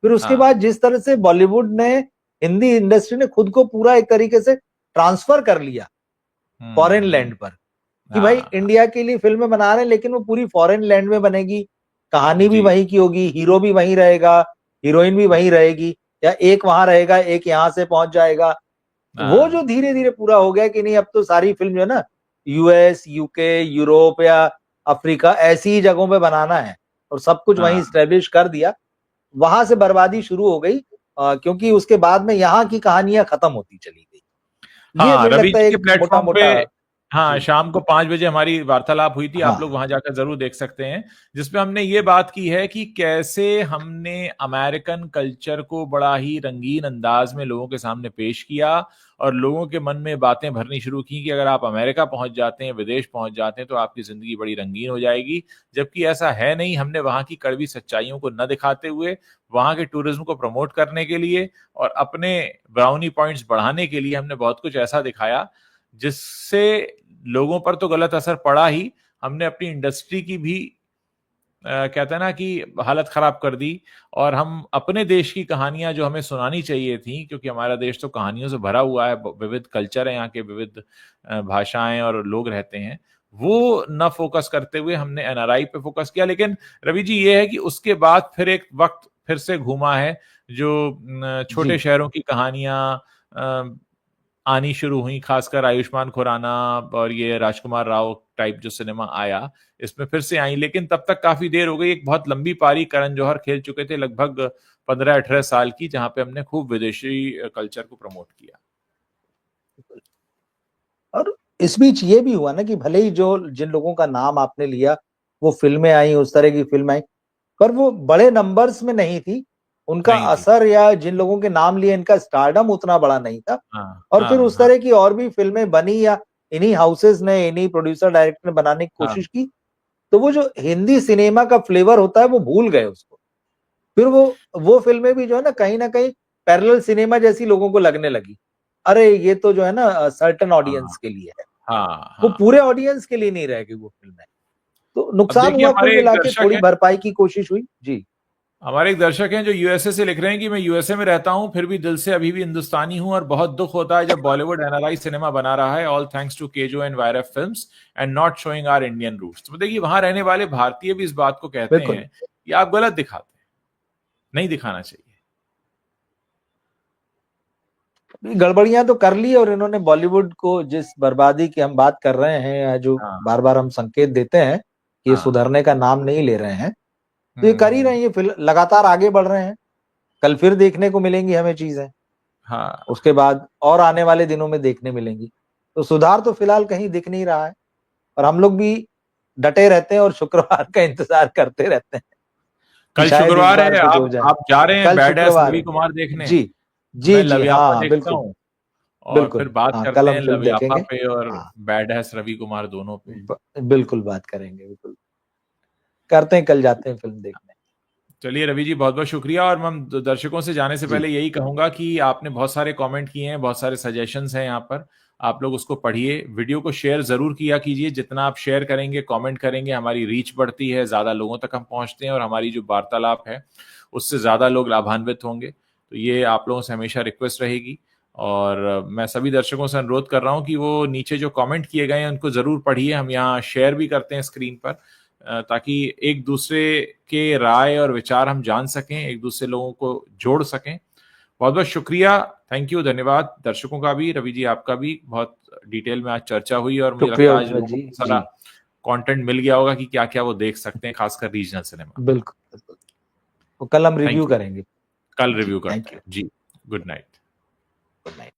फिर उसके
हाँ।
बाद जिस तरह से बॉलीवुड ने, हिंदी इंडस्ट्री ने खुद को पूरा एक तरीके से ट्रांसफर कर लिया फॉरेन
हम्म।
लैंड पर, कि भाई
हाँ
इंडिया के लिए फिल्में बना रहे हैं लेकिन वो पूरी फॉरेन लैंड में बनेगी, कहानी भी
जी।
वहीं की होगी, हीरो भी वहीं रहेगा, हीरोइन भी वहीं रहेगी, या एक वहां रहेगा एक यहाँ से पहुंच जाएगा। वो जो
हाँ
धीरे धीरे पूरा हो गया कि नहीं, अब तो सारी फिल्म जो है ना, यूएस, यूके, यूरोप या अफ्रीका, ऐसी ही जगहों पे बनाना है, और सब कुछ वहीं
हाँ
स्टैब्लिश कर दिया। वहां से बर्बादी शुरू हो गई, क्योंकि उसके बाद में यहाँ की कहानियां खत्म होती चली गई। ये
हाँ,
मुझे
रवि
लगता
जी
है
के
एक मोटा
प्लेटफॉर्म पे,
मोटा।
हाँ,
जी
शाम को 5 बजे हमारी वार्तालाप हुई थी, आप लोग
हाँ
वहां जाकर जरूर देख सकते हैं, जिसपे हमने ये बात की है कि कैसे हमने अमेरिकन कल्चर को बड़ा ही रंगीन अंदाज में लोगों के सामने पेश किया और लोगों के मन में बातें भरनी शुरू की कि अगर आप अमेरिका पहुंच जाते हैं, विदेश पहुंच जाते हैं, तो आपकी जिंदगी बड़ी रंगीन हो जाएगी। जबकि ऐसा है नहीं। हमने वहां की कड़वी सच्चाइयों को न दिखाते हुए, वहां के टूरिज्म को प्रमोट करने के लिए और अपने ब्राउनी पॉइंट्स बढ़ाने के लिए हमने बहुत कुछ ऐसा दिखाया जिससे लोगों पर तो गलत असर पड़ा ही, हमने अपनी इंडस्ट्री की भी कहते हैं ना कि हालत खराब कर दी। और हम अपने देश की कहानियां जो हमें सुनानी चाहिए थी, क्योंकि हमारा देश तो कहानियों से भरा हुआ है, विविध कल्चर है यहाँ के, विविध भाषाएं और लोग रहते हैं, वो न फोकस करते हुए हमने एनआरआई पे फोकस किया। लेकिन रवि जी, ये है कि उसके बाद फिर एक वक्त फिर से घूमा है, जो छोटे
जी
शहरों की कहानियां आनी शुरू हुई, खासकर आयुष्मान खुराना और ये राजकुमार राव टाइप जो सिनेमा आया, इसमें फिर से आई। लेकिन तब तक काफी देर हो गई। एक बहुत लंबी पारी करण जौहर खेल चुके थे, लगभग 15-18 साल की, जहां पे हमने खूब विदेशी कल्चर को प्रमोट किया।
और इस बीच ये भी हुआ ना कि भले ही जो जिन लोगों का नाम आपने लिया, वो फिल्में आई, उस तरह की फिल्म आई, पर वो बड़े नंबर्स में नहीं थी, उनका
नहीं थी।
असर, या जिन लोगों के नाम लिए इनका स्टारडम उतना बड़ा नहीं था।
हाँ
और फिर
हाँ
उस
हाँ
तरह की और भी फिल्में बनी, या इन्हीं हाउसेस ने, इन्हीं प्रोड्यूसर डायरेक्टर ने बनाने की
हाँ
कोशिश की, तो वो जो हिंदी सिनेमा का फ्लेवर होता है वो भूल गए उसको। फिर वो फिल्में भी जो है ना कहीं पैरेलल सिनेमा जैसी लोगों को लगने लगी, अरे ये तो जो है ना सर्टेन
हाँ
ऑडियंस के लिए है,
हाँ
वो
हाँ
पूरे
हाँ।
ऑडियंस के लिए नहीं रह गई वो फिल्में। तो
अब
नुकसान
देखिए,
हुआ, कुल मिला के थोड़ी भरपाई की कोशिश हुई। जी
हमारे एक दर्शक हैं जो यूएसए से लिख रहे हैं कि मैं यूएसए में रहता हूं, फिर भी दिल से अभी भी हिंदुस्तानी हूं और बहुत दुख होता है जब बॉलीवुड एनआरआई सिनेमा बना रहा है, all thanks to KJo and वायरफ films and not showing our Indian roots. तो देखिए, वहां रहने वाले भारतीय भी इस बात को कहते
बिल्कुल।
हैं कि आप गलत दिखाते हैं, नहीं दिखाना चाहिए।
गड़बड़ियां तो कर ली, और इन्होंने बॉलीवुड को जिस बर्बादी की हम बात कर रहे हैं, या जो
हाँ
बार बार हम संकेत देते हैं कि ये
हाँ।
सुधरने का नाम नहीं ले रहे हैं, तो ये कर ही रहे हैं, ये लगातार आगे बढ़ रहे हैं। कल फिर देखने को मिलेंगी हमें चीजें,
हाँ
उसके बाद और आने वाले दिनों में देखने मिलेंगी। तो सुधार तो फिलहाल कहीं दिख नहीं रहा है, और हम लोग भी डटे रहते हैं और शुक्रवार का इंतजार करते रहते हैं कि
कल
शायद इस
शुक्रवार
बार
है,
कुछ हो जाए।
आप जा रहे हैं
कल
बैड एस
शुक्रवार
रवि
है।
कुमार देखने?
जी
मैं
जी जी,
लवियापा
हाँ
देखता
बिल्कुल
हूँ, और फिर
बिल्कुल।
बात
हाँ, कल
करते
हम
हैं
फिल्म
लवियापा
देखेंगे।
पे और
हाँ,
बैड एस रवि कुमार दोनों पे।
बिल्कुल बात करेंगे, बिल्कुल करते हैं, कल जाते हैं फिल्म देखने।
चलिए रवि जी, बहुत बहुत शुक्रिया। और मैं दर्शकों से जाने से
जी
पहले यही कहूंगा कि आपने बहुत सारे कमेंट किए हैं, बहुत सारे सजेशंस हैं यहाँ पर, आप लोग उसको पढ़िए, वीडियो को शेयर जरूर किया कीजिए। जितना आप शेयर करेंगे, कमेंट करेंगे, हमारी रीच बढ़ती है, ज्यादा लोगों तक हम पहुंचते हैं, और हमारी जो वार्तालाप है उससे ज्यादा लोग लाभान्वित होंगे। तो ये आप लोगों से हमेशा रिक्वेस्ट रहेगी। और मैं सभी दर्शकों से अनुरोध कर रहा हूँ कि वो नीचे जो कमेंट किए गए हैं उनको जरूर पढ़िए। हम यहाँ शेयर भी करते हैं स्क्रीन पर, ताकि एक दूसरे के राय और विचार हम जान सकें, एक दूसरे लोगों को जोड़ सकें। बहुत बहुत शुक्रिया, थैंक यू, धन्यवाद दर्शकों का भी, रवि जी आपका भी। बहुत डिटेल में आज चर्चा हुई, और मुझे
शुक्रिया
लगता है आज
उज्ज्वल
लोगों
जी।
को सारा
जी
कंटेंट मिल गया होगा कि क्या क्या वो देख सकते हैं, खासकर रीजनल सिनेमा।
बिल्कुल बिल्कुल, तो कल हम
थैंक
रिव्यू
यू,
करेंगे।
कल
जी
रिव्यू
थैंक
करते
यू।
हैं जी। Good night.
Good night.